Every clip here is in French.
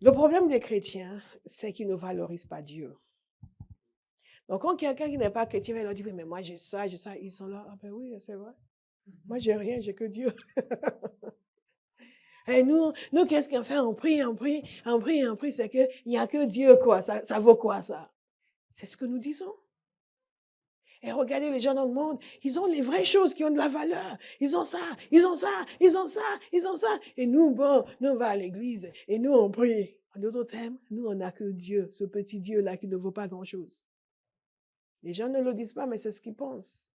Le problème des chrétiens, c'est qu'ils ne valorisent pas Dieu. Donc, quand quelqu'un qui n'est pas chrétien va leur dire, oui, mais moi j'ai ça, ils sont là, ah ben oui, c'est vrai. Moi, j'ai rien, j'ai que Dieu. Et nous qu'est-ce qu'on fait? On prie, c'est qu'il n'y a que Dieu, quoi. Ça vaut quoi, ça? C'est ce que nous disons. Et regardez les gens dans le monde, ils ont les vraies choses qui ont de la valeur. Ils ont ça, ils ont ça, ils ont ça, ils ont ça. Et nous, bon, nous on va à l'église et nous on prie. En d'autres termes, nous on n'a que Dieu, ce petit Dieu-là qui ne vaut pas grand-chose. Les gens ne le disent pas, mais c'est ce qu'ils pensent.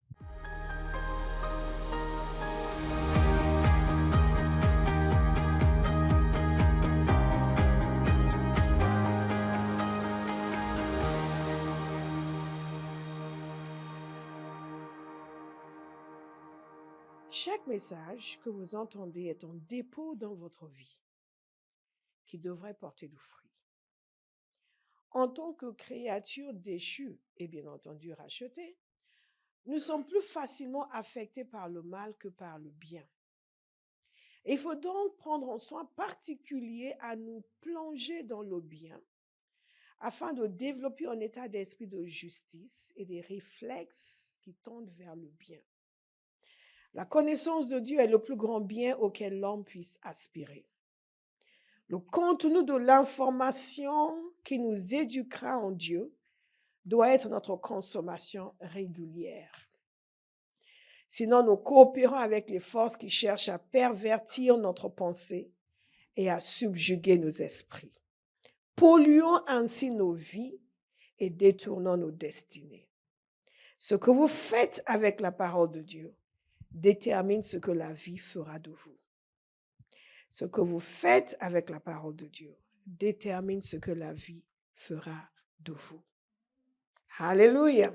Chaque message que vous entendez est un dépôt dans votre vie qui devrait porter du fruit. En tant que créatures déchues et bien entendu rachetées, nous sommes plus facilement affectés par le mal que par le bien. Il faut donc prendre un soin particulier à nous plonger dans le bien afin de développer un état d'esprit de justice et des réflexes qui tendent vers le bien. La connaissance de Dieu est le plus grand bien auquel l'homme puisse aspirer. Le contenu de l'information qui nous éduquera en Dieu doit être notre consommation régulière. Sinon, nous coopérons avec les forces qui cherchent à pervertir notre pensée et à subjuguer nos esprits. Polluons ainsi nos vies et détournons nos destinées. Ce que vous faites avec la parole de Dieu détermine ce que la vie fera de vous. Ce que vous faites avec la parole de Dieu détermine ce que la vie fera de vous. Alléluia.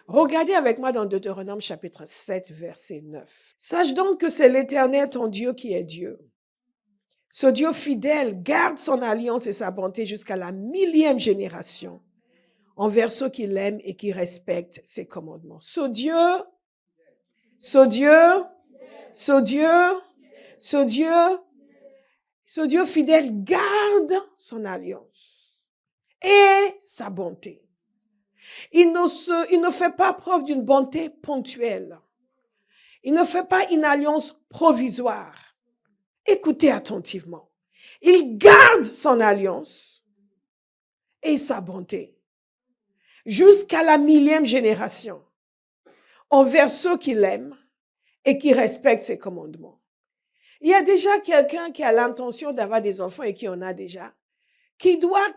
Regardez avec moi dans Deutéronome chapitre 7, verset 9. Sache donc que c'est l'Éternel ton Dieu qui est Dieu. Ce Dieu fidèle garde son alliance et sa bonté jusqu'à la 1000e génération envers ceux qui l'aiment et qui respectent ses commandements. Ce Dieu fidèle garde son alliance et sa bonté. Il ne fait pas preuve d'une bonté ponctuelle. Il ne fait pas une alliance provisoire. Écoutez attentivement. Il garde son alliance et sa bonté jusqu'à la 1000e génération envers ceux qui l'aiment et qui respectent ses commandements. Il y a déjà quelqu'un qui a l'intention d'avoir des enfants et qui en a déjà, qui doit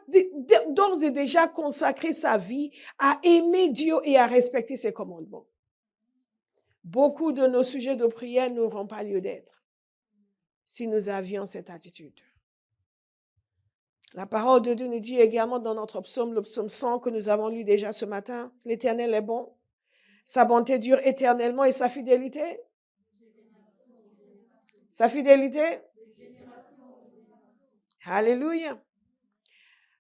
d'ores et déjà consacrer sa vie à aimer Dieu et à respecter ses commandements. Beaucoup de nos sujets de prière n'auront pas lieu d'être si nous avions cette attitude. La parole de Dieu nous dit également dans notre psaume, le psaume 100 que nous avons lu déjà ce matin, l'Éternel est bon, sa bonté dure éternellement et sa fidélité. Sa fidélité. Alléluia.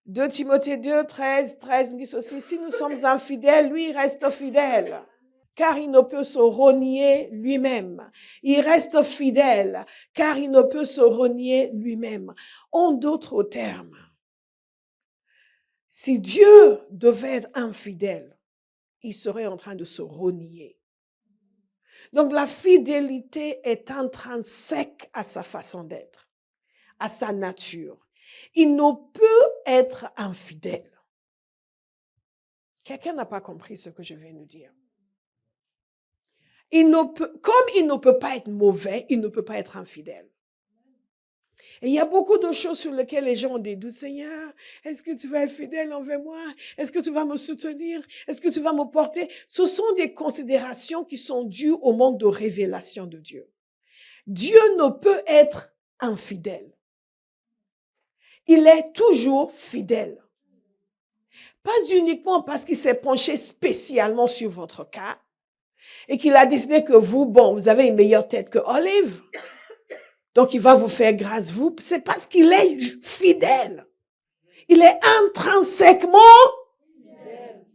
2 Timothée 2, 13 nous dit aussi, si nous sommes infidèles, lui reste fidèle, car il ne peut se renier lui-même. Il reste fidèle, car il ne peut se renier lui-même. En d'autres termes, si Dieu devait être infidèle, il serait en train de se renier. Donc la fidélité est intrinsèque à sa façon d'être, à sa nature. Il ne peut être infidèle. Quelqu'un n'a pas compris ce que je viens de dire. Comme il ne peut pas être mauvais, il ne peut pas être infidèle. Et il y a beaucoup de choses sur lesquelles les gens ont des doutes. Seigneur, est-ce que tu vas être fidèle envers moi? Est-ce que tu vas me soutenir? Est-ce que tu vas me porter? Ce sont des considérations qui sont dues au manque de révélation de Dieu. Dieu ne peut être infidèle. Il est toujours fidèle. Pas uniquement parce qu'il s'est penché spécialement sur votre cas et qu'il a décidé que vous avez une meilleure tête que Olive. Donc, il va vous faire grâce, vous. C'est parce qu'il est fidèle. Il est intrinsèquement fidèle.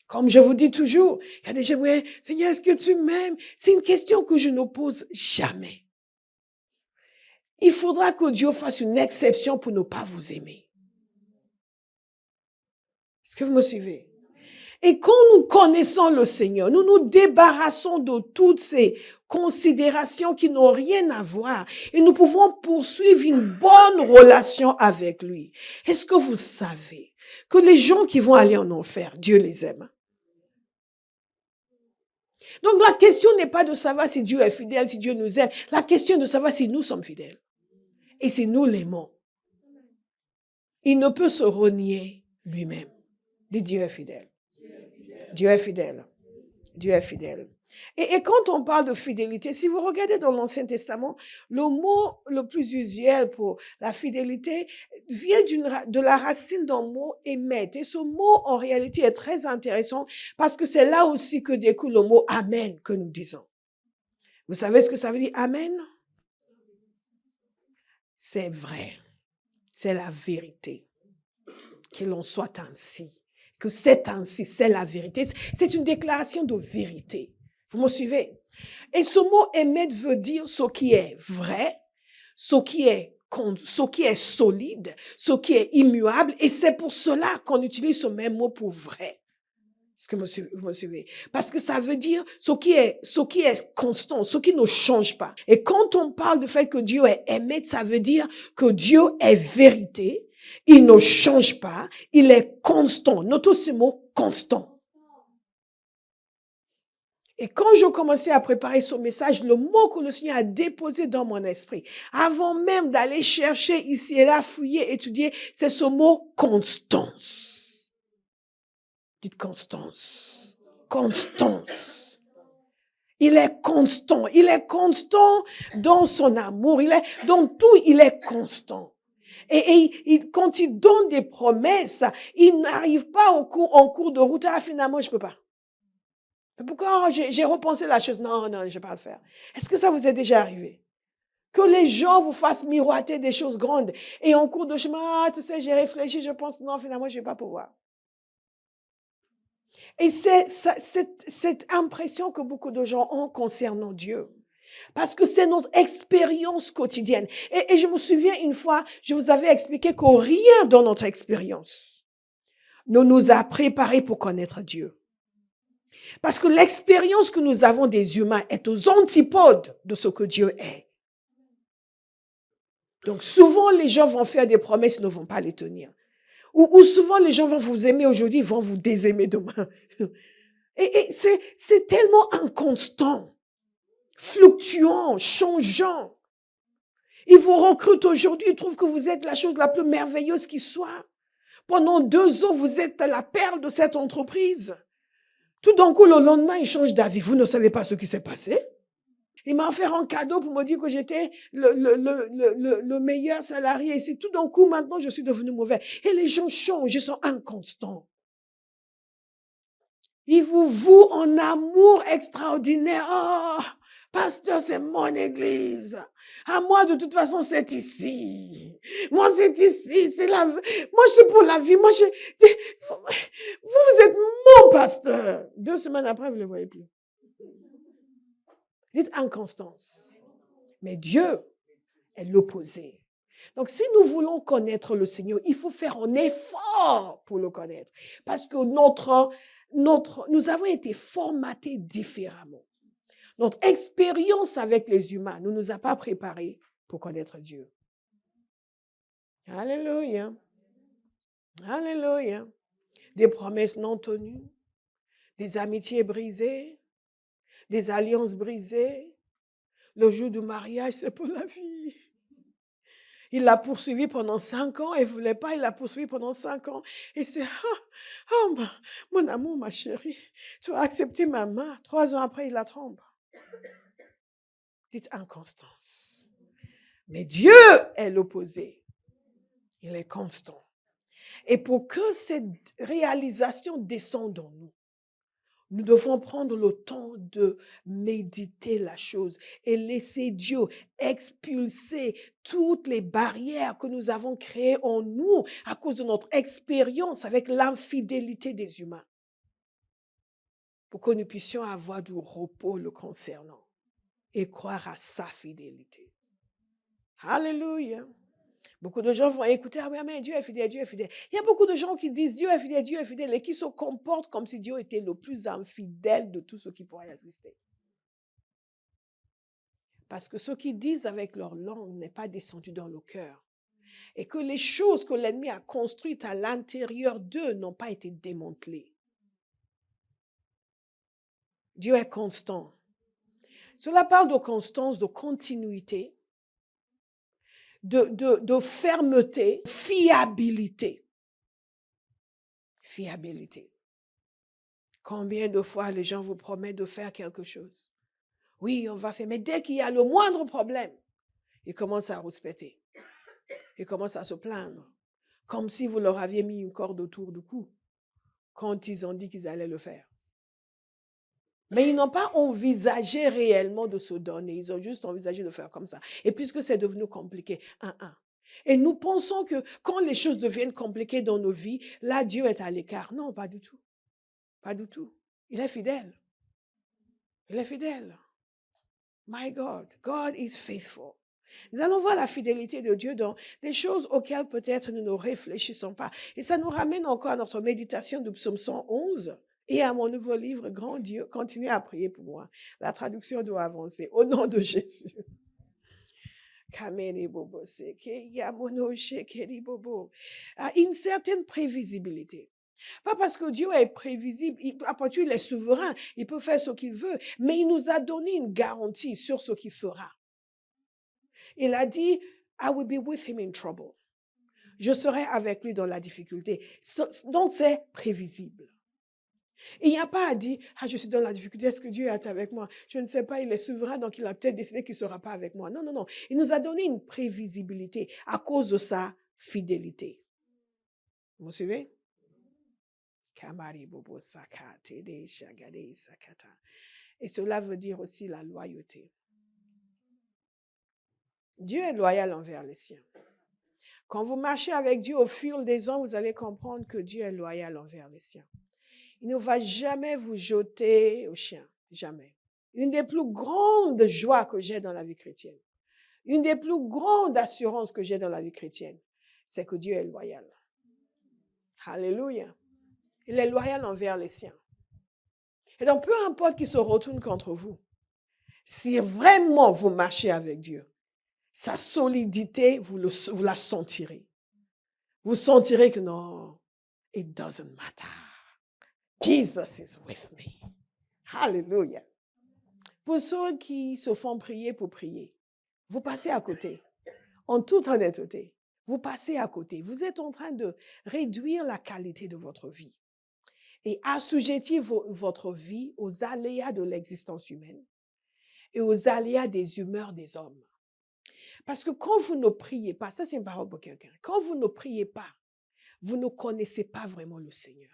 Comme je vous dis toujours, il y a des gens, ouais, Seigneur, est-ce que tu m'aimes? C'est une question que je ne pose jamais. il faudra que Dieu fasse une exception pour ne pas vous aimer. Est-ce que vous me suivez? Et quand nous connaissons le Seigneur, nous nous débarrassons de toutes ces considérations qui n'ont rien à voir et nous pouvons poursuivre une bonne relation avec lui. Est-ce que vous savez que les gens qui vont aller en enfer, Dieu les aime? Donc la question n'est pas de savoir si Dieu est fidèle, si Dieu nous aime. La question est de savoir si nous sommes fidèles et si nous l'aimons. Il ne peut se renier lui-même. Dit Dieu est fidèle. Dieu est fidèle. Dieu est fidèle. Et quand on parle de fidélité, si vous regardez dans l'Ancien Testament, le mot le plus usuel pour la fidélité vient de la racine d'un mot émet. Et ce mot, en réalité, est très intéressant parce que c'est là aussi que découle le mot Amen que nous disons. Vous savez ce que ça veut dire Amen? C'est vrai. C'est la vérité. Qu'il en soit ainsi. Que c'est ainsi, c'est la vérité. C'est une déclaration de vérité. Vous me suivez? Et ce mot émettre veut dire ce qui est vrai, ce qui est solide, ce qui est immuable. Et c'est pour cela qu'on utilise ce même mot pour vrai. Est-ce que vous me suivez? Parce que ça veut dire ce qui est constant, ce qui ne change pas. Et quand on parle du fait que Dieu est émettre, ça veut dire que Dieu est vérité. Il ne change pas, il est constant. Notez ce mot constant. Et quand je commençais à préparer ce message, le mot que le Seigneur a déposé dans mon esprit, avant même d'aller chercher ici et là, fouiller, étudier, c'est ce mot constance. Dites constance. Constance. Il est constant. Il est constant dans son amour. Dans tout, il est constant. Et quand il donne des promesses, il n'arrive pas en cours de route. Ah, finalement, je peux pas. Pourquoi j'ai repensé la chose? Non, je ne vais pas le faire. Est-ce que ça vous est déjà arrivé? Que les gens vous fassent miroiter des choses grandes. Et en cours de chemin, tu sais, j'ai réfléchi, je pense, non, finalement, je ne vais pas pouvoir. Et c'est cette impression que beaucoup de gens ont concernant Dieu. Parce que c'est notre expérience quotidienne. Et je me souviens une fois, je vous avais expliqué que rien dans notre expérience ne nous a préparés pour connaître Dieu. Parce que l'expérience que nous avons des humains est aux antipodes de ce que Dieu est. Donc souvent, les gens vont faire des promesses, ils ne vont pas les tenir. Ou souvent, les gens vont vous aimer aujourd'hui, ils vont vous désaimer demain. Et c'est tellement inconstant, fluctuant, changeant. Ils vous recrutent aujourd'hui, ils trouvent que vous êtes la chose la plus merveilleuse qui soit. Pendant 2 ans, vous êtes la perle de cette entreprise. Tout d'un coup, le lendemain, ils changent d'avis. Vous ne savez pas ce qui s'est passé. Il m'a offert un cadeau pour me dire que j'étais le meilleur salarié ici. Tout d'un coup, maintenant, je suis devenu mauvais. Et les gens changent, ils sont inconstants. Ils vous vouent en amour extraordinaire. Oh, pasteur, c'est mon église. À moi, de toute façon, c'est ici. Moi, c'est ici. Moi, c'est pour la vie. Vous êtes mon pasteur. 2 semaines après, vous ne le voyez plus. Dites inconstance. Mais Dieu est l'opposé. Donc, si nous voulons connaître le Seigneur, il faut faire un effort pour le connaître. Parce que nous avons été formatés différemment. Notre expérience avec les humains ne nous a pas préparés pour connaître Dieu. Alléluia. Alléluia. Des promesses non tenues, des amitiés brisées, des alliances brisées. Le jour du mariage, c'est pour la vie. Il l'a poursuivi pendant 5 ans. Elle ne voulait pas, il l'a poursuivi pendant 5 ans. Et c'est, mon amour, ma chérie, tu as accepté ma main. 3 ans après, il la trompe. Dites inconstance. Mais Dieu est l'opposé. Il est constant. Et pour que cette réalisation descende en nous, nous devons prendre le temps de méditer la chose et laisser Dieu expulser toutes les barrières que nous avons créées en nous à cause de notre expérience avec l'infidélité des humains. Pour que nous puissions avoir du repos le concernant et croire à sa fidélité. Alléluia. Beaucoup de gens vont écouter, ah oui, mais Dieu est fidèle, Dieu est fidèle. Il y a beaucoup de gens qui disent Dieu est fidèle, et qui se comportent comme si Dieu était le plus infidèle de tout ce qui pourrait exister. Parce que ce qu'ils disent avec leur langue n'est pas descendu dans le cœur. Et que les choses que l'ennemi a construites à l'intérieur d'eux n'ont pas été démantelées. Dieu est constant. Cela parle de constance, de continuité, de fermeté, fiabilité. Fiabilité. Combien de fois les gens vous promettent de faire quelque chose? Oui, on va faire. Mais dès qu'il y a le moindre problème, ils commencent à rouspéter. Ils commencent à se plaindre. Comme si vous leur aviez mis une corde autour du cou quand ils ont dit qu'ils allaient le faire. Mais ils n'ont pas envisagé réellement de se donner. Ils ont juste envisagé de faire comme ça. Et puisque c'est devenu compliqué, Et nous pensons que quand les choses deviennent compliquées dans nos vies, là, Dieu est à l'écart. Non, pas du tout. Pas du tout. Il est fidèle. Il est fidèle. My God, God is faithful. Nous allons voir la fidélité de Dieu dans des choses auxquelles peut-être nous ne réfléchissons pas. Et ça nous ramène encore à notre méditation du psaume 111 et à mon nouveau livre, Grand Dieu, continuez à prier pour moi. La traduction doit avancer. Au nom de Jésus. Une certaine prévisibilité. Pas parce que Dieu est prévisible, après tout, il est souverain, il peut faire ce qu'il veut, mais il nous a donné une garantie sur ce qu'il fera. Il a dit, I will be with him in trouble. Je serai avec lui dans la difficulté. Donc, c'est prévisible. Il n'y a pas à dire, je suis dans la difficulté, est-ce que Dieu est avec moi? Je ne sais pas, il est souverain, donc il a peut-être décidé qu'il ne sera pas avec moi. Non, non, non. Il nous a donné une prévisibilité à cause de sa fidélité. Vous me suivez? Et cela veut dire aussi la loyauté. Dieu est loyal envers les siens. Quand vous marchez avec Dieu au fil des ans, vous allez comprendre que Dieu est loyal envers les siens. Il ne va jamais vous jeter au chien. Jamais. Une des plus grandes joies que j'ai dans la vie chrétienne, une des plus grandes assurances que j'ai dans la vie chrétienne, c'est que Dieu est loyal. Alléluia. Il est loyal envers les siens. Et donc, peu importe qu'il se retourne contre vous, si vraiment vous marchez avec Dieu, sa solidité, vous la sentirez. Vous sentirez que non, it doesn't matter. Jesus is with me. Hallelujah. Pour ceux qui se font prier pour prier, vous passez à côté. En toute honnêteté, vous passez à côté. Vous êtes en train de réduire la qualité de votre vie et assujettir votre vie aux aléas de l'existence humaine et aux aléas des humeurs des hommes. Parce que quand vous ne priez pas, ça c'est une parole pour quelqu'un, quand vous ne priez pas, vous ne connaissez pas vraiment le Seigneur.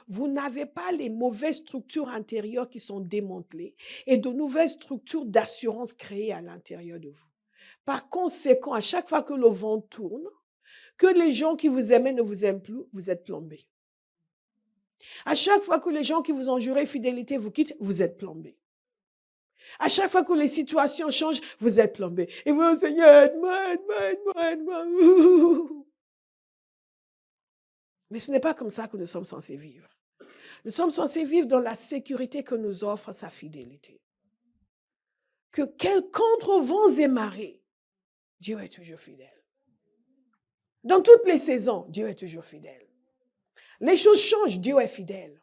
Vous n'avez pas les mauvaises structures intérieures qui sont démantelées et de nouvelles structures d'assurance créées à l'intérieur de vous. Par conséquent, à chaque fois que le vent tourne, que les gens qui vous aimaient ne vous aiment plus, vous êtes plombé. À chaque fois que les gens qui vous ont juré fidélité vous quittent, vous êtes plombé. À chaque fois que les situations changent, vous êtes plombé. Et vous, Seigneur, aide-moi. Mais ce n'est pas comme ça que nous sommes censés vivre. Nous sommes censés vivre dans la sécurité que nous offre sa fidélité. Que contre vents et marées, Dieu est toujours fidèle. Dans toutes les saisons, Dieu est toujours fidèle. Les choses changent, Dieu est fidèle.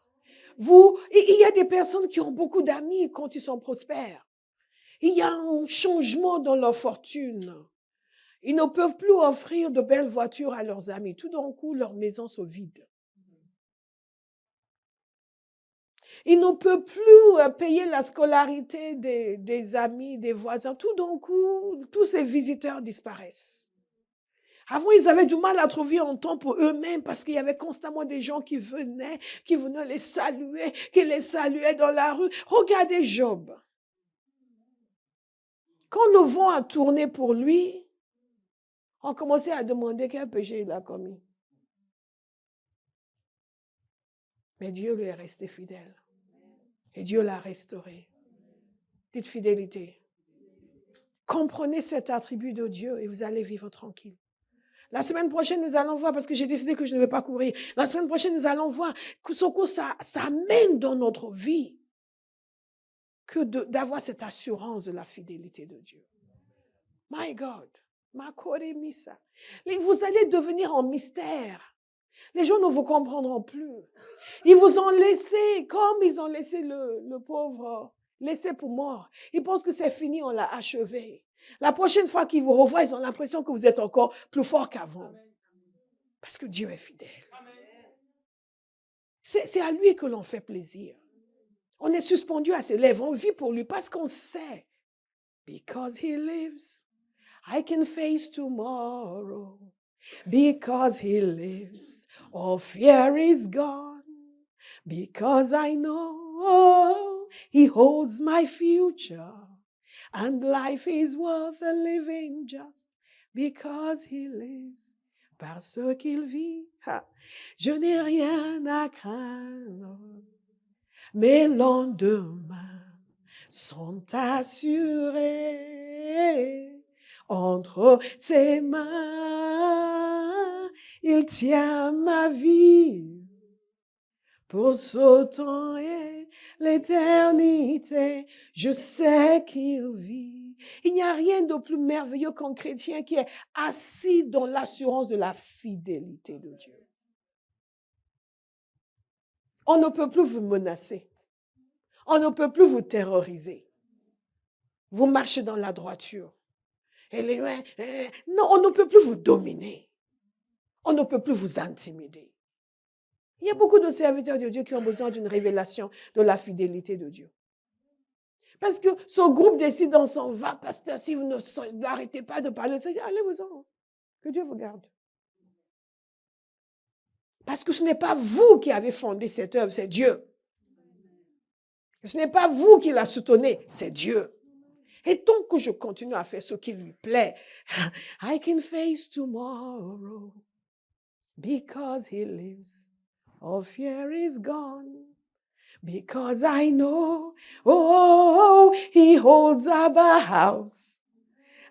Il y a des personnes qui ont beaucoup d'amis quand ils sont prospères. Il y a un changement dans leur fortune. Ils ne peuvent plus offrir de belles voitures à leurs amis. Tout d'un coup, leurs maisons sont vides. Ils ne peuvent plus payer la scolarité des amis, des voisins. Tout d'un coup, tous ces visiteurs disparaissent. Avant, ils avaient du mal à trouver un temps pour eux-mêmes parce qu'il y avait constamment des gens qui venaient les saluer, qui les saluaient dans la rue. Regardez Job. Quand le vent a tourné pour lui, on commençait à demander quel péché il a commis. Mais Dieu lui est resté fidèle. Et Dieu l'a restauré. Dites fidélité. Comprenez cet attribut de Dieu et vous allez vivre tranquille. La semaine prochaine, nous allons voir, parce que j'ai décidé que je ne vais pas courir. La semaine prochaine, nous allons voir ce que ça amène dans notre vie que d'avoir cette assurance de la fidélité de Dieu. My God, Makoremisa. Vous allez devenir en mystère. Les gens ne vous comprendront plus. Ils vous ont laissé, comme ils ont laissé le pauvre, laissé pour mort. Ils pensent que c'est fini, on l'a achevé. La prochaine fois qu'ils vous revoient, ils ont l'impression que vous êtes encore plus fort qu'avant. Parce que Dieu est fidèle. C'est à lui que l'on fait plaisir. On est suspendu à ses lèvres, on vit pour lui parce qu'on sait. Because he lives, I can face tomorrow. Because he lives, all fear is gone. Because I know he holds my future. And life is worth living just because he lives. Parce qu'il vit, je n'ai rien à craindre. Mes lendemains sont assurés. Entre ses mains, il tient ma vie pour ce temps et l'éternité. Je sais qu'il vit. Il n'y a rien de plus merveilleux qu'un chrétien qui est assis dans l'assurance de la fidélité de Dieu. On ne peut plus vous menacer. On ne peut plus vous terroriser. Vous marchez dans la droiture. Non, on ne peut plus vous dominer. On ne peut plus vous intimider. Il y a beaucoup de serviteurs de Dieu qui ont besoin d'une révélation de la fidélité de Dieu. Parce que ce groupe décide on s'en va, pasteur, si vous n'arrêtez pas de parler, allez-vous-en. Que Dieu vous garde. Parce que ce n'est pas vous qui avez fondé cette œuvre, c'est Dieu. Ce n'est pas vous qui la soutenez, c'est Dieu. Et tant que je continue à faire ce qui lui plaît, I can face tomorrow because he lives. All fear is gone because I know, he holds up a house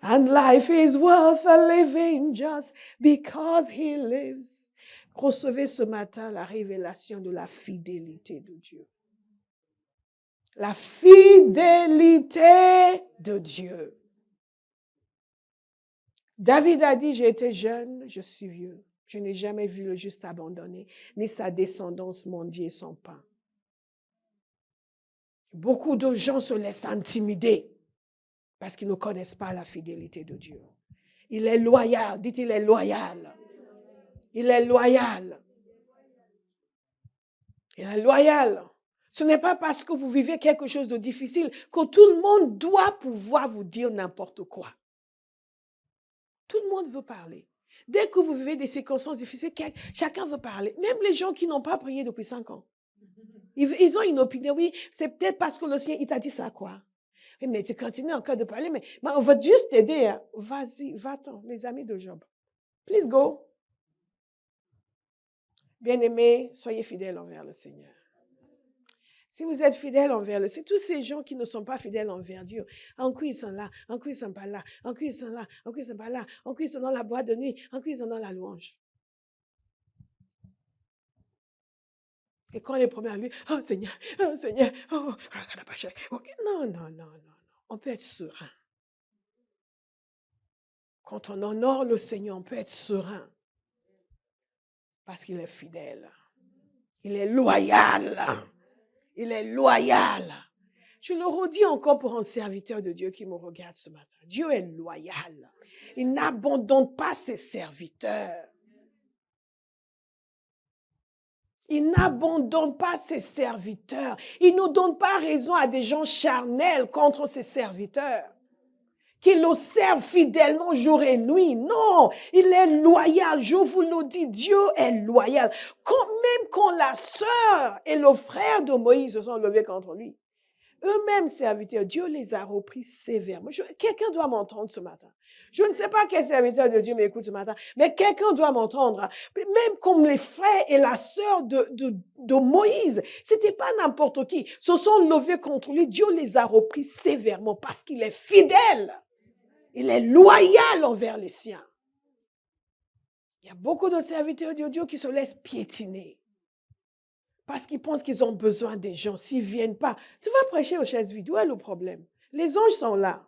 and life is worth living just because he lives. Recevez ce matin la révélation de la fidélité de Dieu. La fidélité de Dieu. David a dit, j'ai été jeune, je suis vieux. Je n'ai jamais vu le juste abandonné, ni sa descendance mendier son pain. Beaucoup de gens se laissent intimider parce qu'ils ne connaissent pas la fidélité de Dieu. Il est loyal, dites il est loyal. Il est loyal. Il est loyal. Ce n'est pas parce que vous vivez quelque chose de difficile que tout le monde doit pouvoir vous dire n'importe quoi. Tout le monde veut parler. Dès que vous vivez des circonstances difficiles, chacun veut parler. Même les gens qui n'ont pas prié depuis 5 ans. Ils ont une opinion. Oui, c'est peut-être parce que le Seigneur, il t'a dit ça, quoi. Oui, mais tu continues encore de parler, mais on va juste t'aider. Hein. Vas-y, va-t'en, les amis de Job. Please go. Bien-aimés, soyez fidèles envers le Seigneur. Si vous êtes fidèles envers le Seigneur, tous ces gens qui ne sont pas fidèles envers Dieu, en quoi ils sont là, en quoi ils ne sont pas là, en quoi ils sont là, en quoi ils ne sont pas là, en quoi ils sont dans la boîte de nuit, en quoi ils sont dans la louange. Et quand les premiers arrivent, oh Seigneur, oh, okay. Non. On peut être serein. Quand on honore le Seigneur, on peut être serein. Parce qu'il est fidèle. Il est loyal. Il est loyal. Je le redis encore pour un serviteur de Dieu qui me regarde ce matin. Dieu est loyal. Il n'abandonne pas ses serviteurs. Il n'abandonne pas ses serviteurs. Il ne donne pas raison à des gens charnels contre ses serviteurs. Qu'ils le servent fidèlement jour et nuit. Non, il est loyal. Je vous le dis, Dieu est loyal. Même quand la sœur et le frère de Moïse se sont levés contre lui, eux-mêmes serviteurs, Dieu les a repris sévèrement. Quelqu'un doit m'entendre ce matin. Je ne sais pas quel serviteur de Dieu m'écoute ce matin, mais quelqu'un doit m'entendre. Même comme les frères et la sœur de Moïse, c'était pas n'importe qui, se sont levés contre lui. Dieu les a repris sévèrement parce qu'il est fidèle. Il est loyal envers les siens. Il y a beaucoup de serviteurs de Dieu qui se laissent piétiner parce qu'ils pensent qu'ils ont besoin des gens. S'ils ne viennent pas, tu vas prêcher aux chaises vides. Où est le problème? Les anges sont là.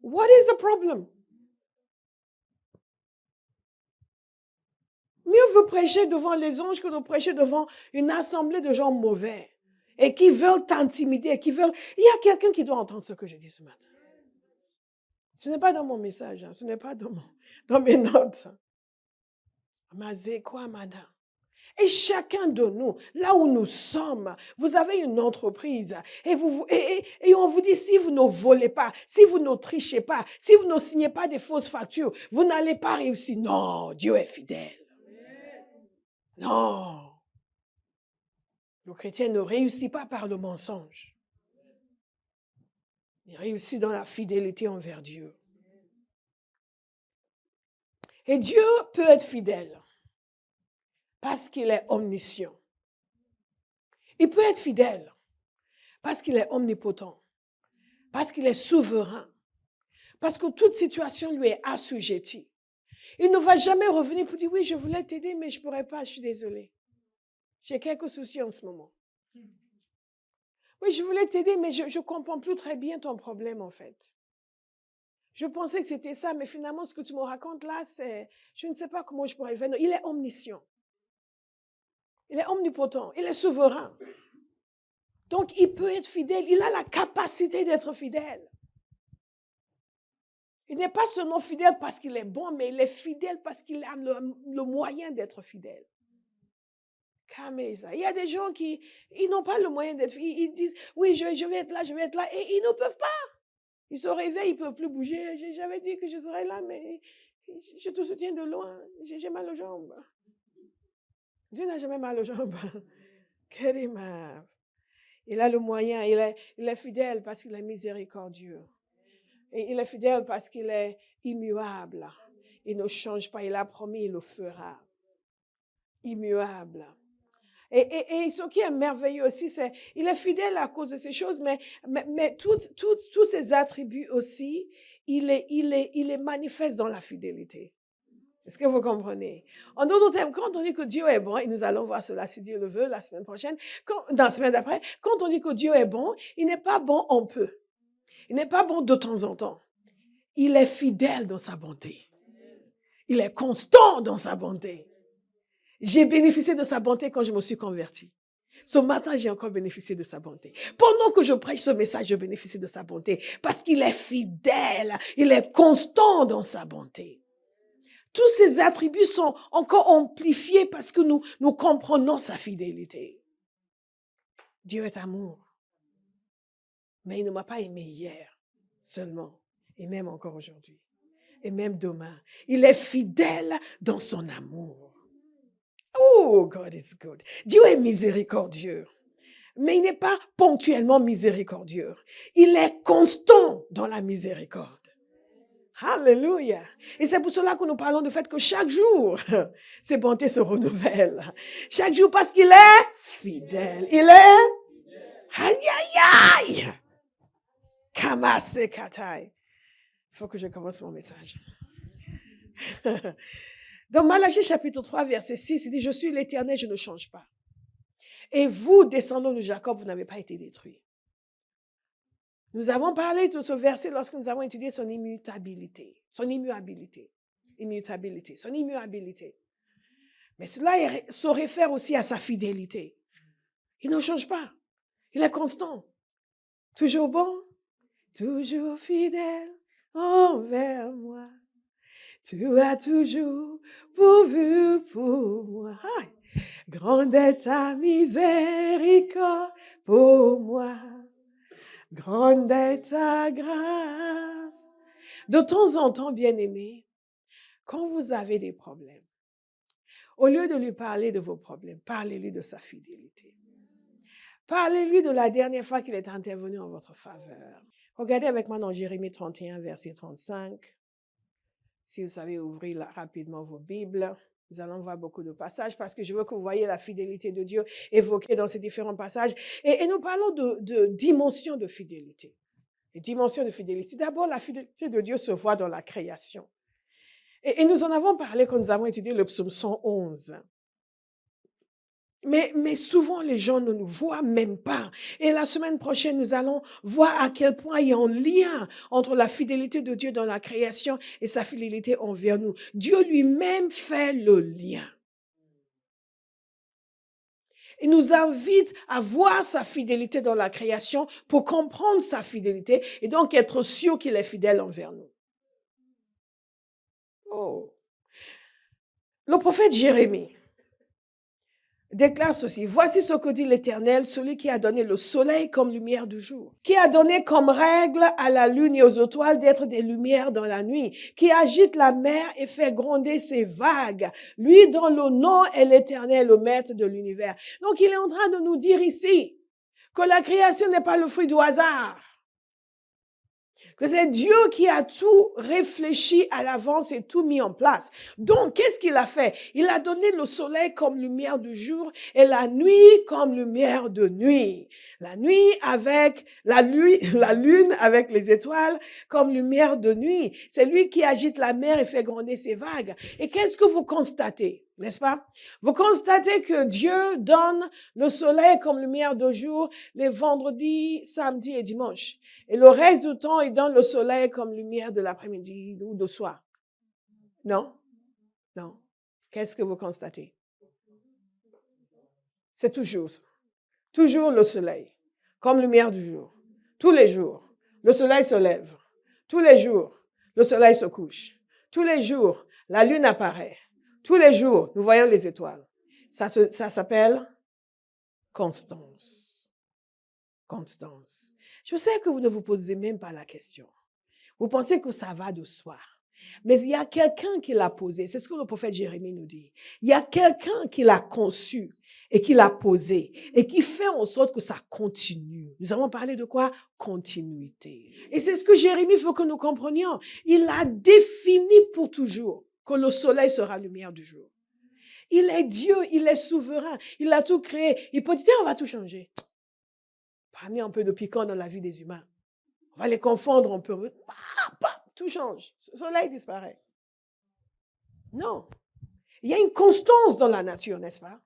What is the problem? Mieux vaut prêcher devant les anges que de prêcher devant une assemblée de gens mauvais et qui veulent t'intimider, qui veulent... Il y a quelqu'un qui doit entendre ce que je dis ce matin. Ce n'est pas dans mon message, ce n'est pas dans mes notes. Et chacun de nous, là où nous sommes, vous avez une entreprise et on vous dit, si vous ne volez pas, si vous ne trichez pas, si vous ne signez pas des fausses factures, vous n'allez pas réussir. Non, Dieu est fidèle. Non. Le chrétien ne réussit pas par le mensonge. Il réussit dans la fidélité envers Dieu. Et Dieu peut être fidèle parce qu'il est omniscient. Il peut être fidèle parce qu'il est omnipotent, parce qu'il est souverain, parce que toute situation lui est assujettie. Il ne va jamais revenir pour dire, oui, je voulais t'aider, mais je ne pourrais pas, je suis désolée. J'ai quelques soucis en ce moment. Oui, je voulais t'aider, mais je ne comprends plus très bien ton problème, en fait. Je pensais que c'était ça, mais finalement, ce que tu me racontes là, c'est, je ne sais pas comment je pourrais le faire. Non, il est omniscient. Il est omnipotent. Il est souverain. Donc, il peut être fidèle. Il a la capacité d'être fidèle. Il n'est pas seulement fidèle parce qu'il est bon, mais il est fidèle parce qu'il a le moyen d'être fidèle. Il y a des gens qui ils n'ont pas le moyen d'être fidèles. Ils disent, oui, je vais être là, et ils ne peuvent pas. Ils se réveillent, ils ne peuvent plus bouger. J'avais dit que je serais là, mais je te soutiens de loin. J'ai mal aux jambes. Dieu n'a jamais mal aux jambes. Il a le moyen, il est fidèle parce qu'il est miséricordieux. Et il est fidèle parce qu'il est immuable. Il ne change pas, il a promis, il le fera. Immuable. Et ce qui est merveilleux aussi, c'est il est fidèle à cause de ces choses, mais tous ces attributs aussi, il les manifeste dans la fidélité. Est-ce que vous comprenez? En d'autres termes, quand on dit que Dieu est bon, et nous allons voir cela si Dieu le veut la semaine prochaine, dans la semaine d'après, quand on dit que Dieu est bon, il n'est pas bon en peu. Il n'est pas bon de temps en temps. Il est fidèle dans sa bonté. Il est constant dans sa bonté. J'ai bénéficié de sa bonté quand je me suis convertie. Ce matin, j'ai encore bénéficié de sa bonté. Pendant que je prêche ce message, je bénéficie de sa bonté parce qu'il est fidèle, il est constant dans sa bonté. Tous ces attributs sont encore amplifiés parce que nous comprenons sa fidélité. Dieu est amour. Mais il ne m'a pas aimé hier seulement, et même encore aujourd'hui, et même demain. Il est fidèle dans son amour. Oh, God is good. Dieu est miséricordieux. Mais il n'est pas ponctuellement miséricordieux. Il est constant dans la miséricorde. Alléluia. Et c'est pour cela que nous parlons du fait que chaque jour, ses bontés se renouvellent. Chaque jour parce qu'il est fidèle. Il est... Aïe, aïe, aïe. Kamase katai. Il faut que je commence mon message. Dans Malachie chapitre 3, verset 6, il dit, je suis l'Éternel, je ne change pas. Et vous, descendants de Jacob, vous n'avez pas été détruits. Nous avons parlé de ce verset lorsque nous avons étudié son immutabilité. Son immuabilité. Immutabilité. Son immuabilité. Mais cela se réfère aussi à sa fidélité. Il ne change pas. Il est constant. Toujours bon. Toujours fidèle envers moi. Tu as toujours pourvu pour moi. Grande est ta miséricorde pour moi. Grande est ta grâce. De temps en temps, bien-aimés, quand vous avez des problèmes, au lieu de lui parler de vos problèmes, parlez-lui de sa fidélité. Parlez-lui de la dernière fois qu'il est intervenu en votre faveur. Regardez avec moi dans Jérémie 31, verset 35. Si vous savez ouvrir rapidement vos Bibles, nous allons voir beaucoup de passages parce que je veux que vous voyez la fidélité de Dieu évoquée dans ces différents passages. Et nous parlons de dimension de fidélité. Les dimensions de fidélité. D'abord, la fidélité de Dieu se voit dans la création. Et nous en avons parlé quand nous avons étudié le psaume 111. Mais souvent, les gens ne nous voient même pas. Et la semaine prochaine, nous allons voir à quel point il y a un lien entre la fidélité de Dieu dans la création et sa fidélité envers nous. Dieu lui-même fait le lien. Il nous invite à voir sa fidélité dans la création pour comprendre sa fidélité et donc être sûr qu'il est fidèle envers nous. Oh. Le prophète Jérémie déclare ceci: voici ce que dit l'Éternel, celui qui a donné le soleil comme lumière du jour, qui a donné comme règle à la lune et aux étoiles d'être des lumières dans la nuit, qui agite la mer et fait gronder ses vagues, lui dont le nom est l'Éternel, le maître de l'univers. Donc il est en train de nous dire ici que la création n'est pas le fruit du hasard, que c'est Dieu qui a tout réfléchi à l'avance et tout mis en place. Donc, qu'est-ce qu'il a fait? Il a donné le soleil comme lumière du jour et la nuit comme lumière de nuit. La nuit avec la lune avec les étoiles comme lumière de nuit. C'est lui qui agite la mer et fait gronder ses vagues. Et qu'est-ce que vous constatez? N'est-ce pas? Vous constatez que Dieu donne le soleil comme lumière de jour les vendredis, samedis et dimanches. Et le reste du temps, il donne le soleil comme lumière de l'après-midi ou de soir. Non? Non. Qu'est-ce que vous constatez? C'est toujours le soleil, comme lumière du jour. Tous les jours, le soleil se lève. Tous les jours, le soleil se couche. Tous les jours, la lune apparaît. Tous les jours, nous voyons les étoiles. Ça s'appelle constance. Constance. Je sais que vous ne vous posez même pas la question. Vous pensez que ça va de soi. Mais il y a quelqu'un qui l'a posé. C'est ce que le prophète Jérémie nous dit. Il y a quelqu'un qui l'a conçu et qui l'a posé et qui fait en sorte que ça continue. Nous avons parlé de quoi? Continuité. Et c'est ce que Jérémie veut que nous comprenions. Il a défini pour toujours que le soleil sera lumière du jour. Il est Dieu, il est souverain, il a tout créé. Il peut dire, on va tout changer. Ramener un peu de piquant dans la vie des humains. On va les confondre un peu. Tout change. Le soleil disparaît. Non. Il y a une constance dans la nature, n'est-ce pas?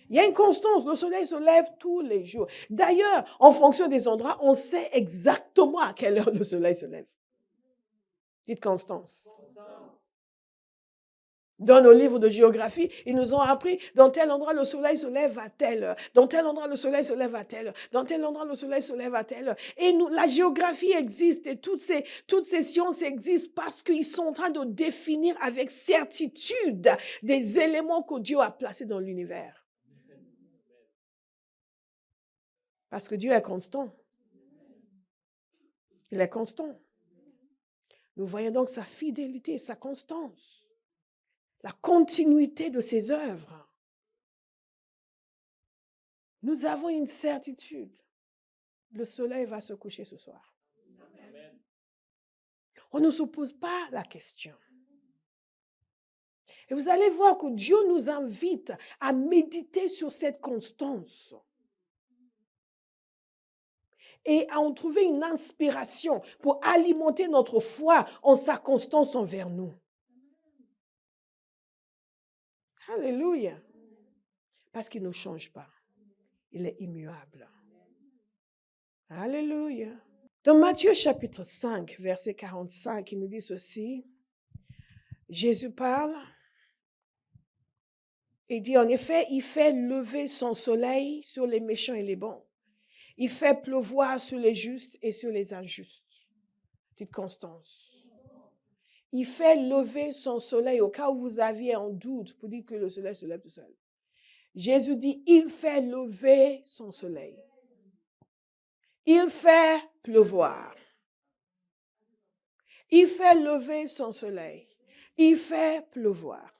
Il y a une constance. Le soleil se lève tous les jours. D'ailleurs, en fonction des endroits, on sait exactement à quelle heure le soleil se lève. Dites constance. Dans nos livres de géographie, ils nous ont appris, dans tel endroit, le soleil se lève à telle heure. Dans tel endroit, le soleil se lève à telle heure. Dans tel endroit, le soleil se lève à telle heure. Et la géographie existe et toutes ces sciences existent parce qu'ils sont en train de définir avec certitude des éléments que Dieu a placés dans l'univers. Parce que Dieu est constant. Il est constant. Nous voyons donc sa fidélité, sa constance. La continuité de ses œuvres. Nous avons une certitude. Le soleil va se coucher ce soir. On ne se pose pas la question. Et vous allez voir que Dieu nous invite à méditer sur cette constance. Et à en trouver une inspiration pour alimenter notre foi en sa constance envers nous. Alléluia. Parce qu'il ne change pas. Il est immuable. Alléluia. Dans Matthieu chapitre 5, verset 45, il nous dit ceci. Jésus parle. Il dit en effet, il fait lever son soleil sur les méchants et les bons. Il fait pleuvoir sur les justes et sur les injustes. Dites Constance. Il fait lever son soleil au cas où vous aviez un doute pour dire que le soleil se lève tout seul. Jésus dit, il fait lever son soleil. Il fait pleuvoir. Il fait lever son soleil. Il fait pleuvoir.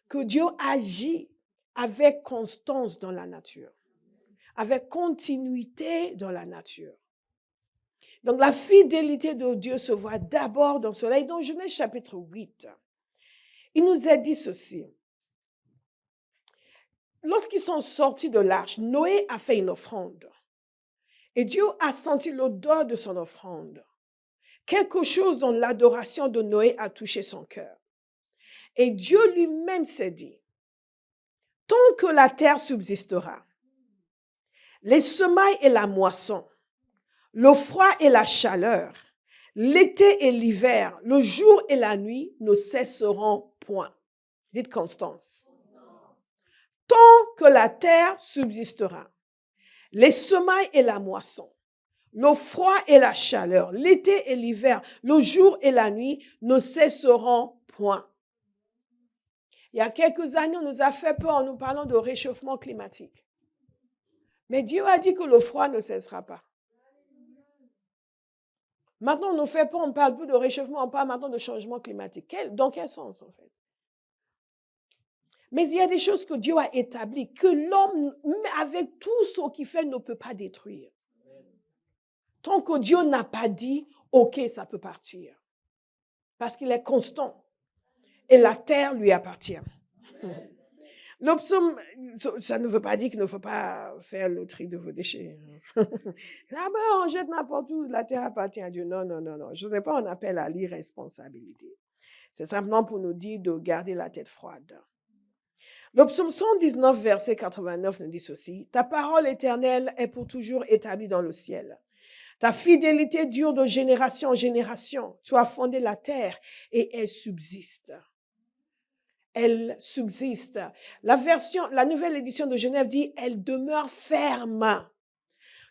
Que Dieu agit avec constance dans la nature. Avec continuité dans la nature. Donc la fidélité de Dieu se voit d'abord dans le soleil. Dans Genèse chapitre 8, il nous a dit ceci. Lorsqu'ils sont sortis de l'arche, Noé a fait une offrande. Et Dieu a senti l'odeur de son offrande. Quelque chose dans l'adoration de Noé a touché son cœur. Et Dieu lui-même s'est dit, tant que la terre subsistera, les semailles et la moisson, le froid et la chaleur, l'été et l'hiver, le jour et la nuit ne cesseront point. Dites Constance. Tant que la terre subsistera, les semailles et la moisson, le froid et la chaleur, l'été et l'hiver, le jour et la nuit ne cesseront point. Il y a quelques années, on nous a fait peur en nous parlant de réchauffement climatique. Mais Dieu a dit que le froid ne cessera pas. Maintenant, on nous fait peur, on ne parle plus de réchauffement, on parle maintenant de changement climatique. Dans quel sens, en fait? Mais il y a des choses que Dieu a établies, que l'homme, avec tout ce qu'il fait, ne peut pas détruire. Tant que Dieu n'a pas dit, OK, ça peut partir. Parce qu'il est constant. Et la terre lui appartient. Le psaume, ça ne veut pas dire qu'il ne faut pas faire le tri de vos déchets. Ah ben, on jette n'importe où, la terre appartient à Dieu. Non, non, non, non. Je ne sais pas, on appelle à l'irresponsabilité. C'est simplement pour nous dire de garder la tête froide. Le psaume 119, verset 89 nous dit ceci. Ta parole éternelle est pour toujours établie dans le ciel. Ta fidélité dure de génération en génération. Tu as fondé la terre et elle subsiste. Elle subsiste. La nouvelle édition de Genève dit, elle demeure ferme.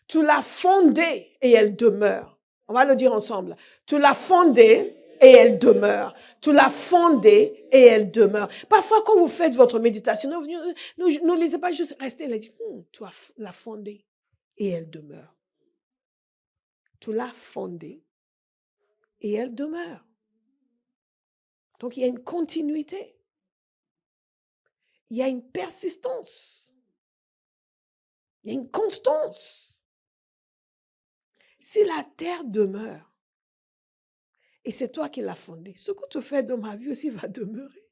Tu l'as fondée et elle demeure. On va le dire ensemble. Tu l'as fondée et elle demeure. Tu l'as fondée et elle demeure. Parfois, quand vous faites votre méditation, ne lisez pas juste rester là. Tu l'as fondée et elle demeure. Tu l'as fondée et elle demeure. Donc, il y a une continuité. Il y a une persistance. Il y a une constance. Si la terre demeure, et c'est toi qui l'as fondée, ce que tu fais dans ma vie aussi va demeurer.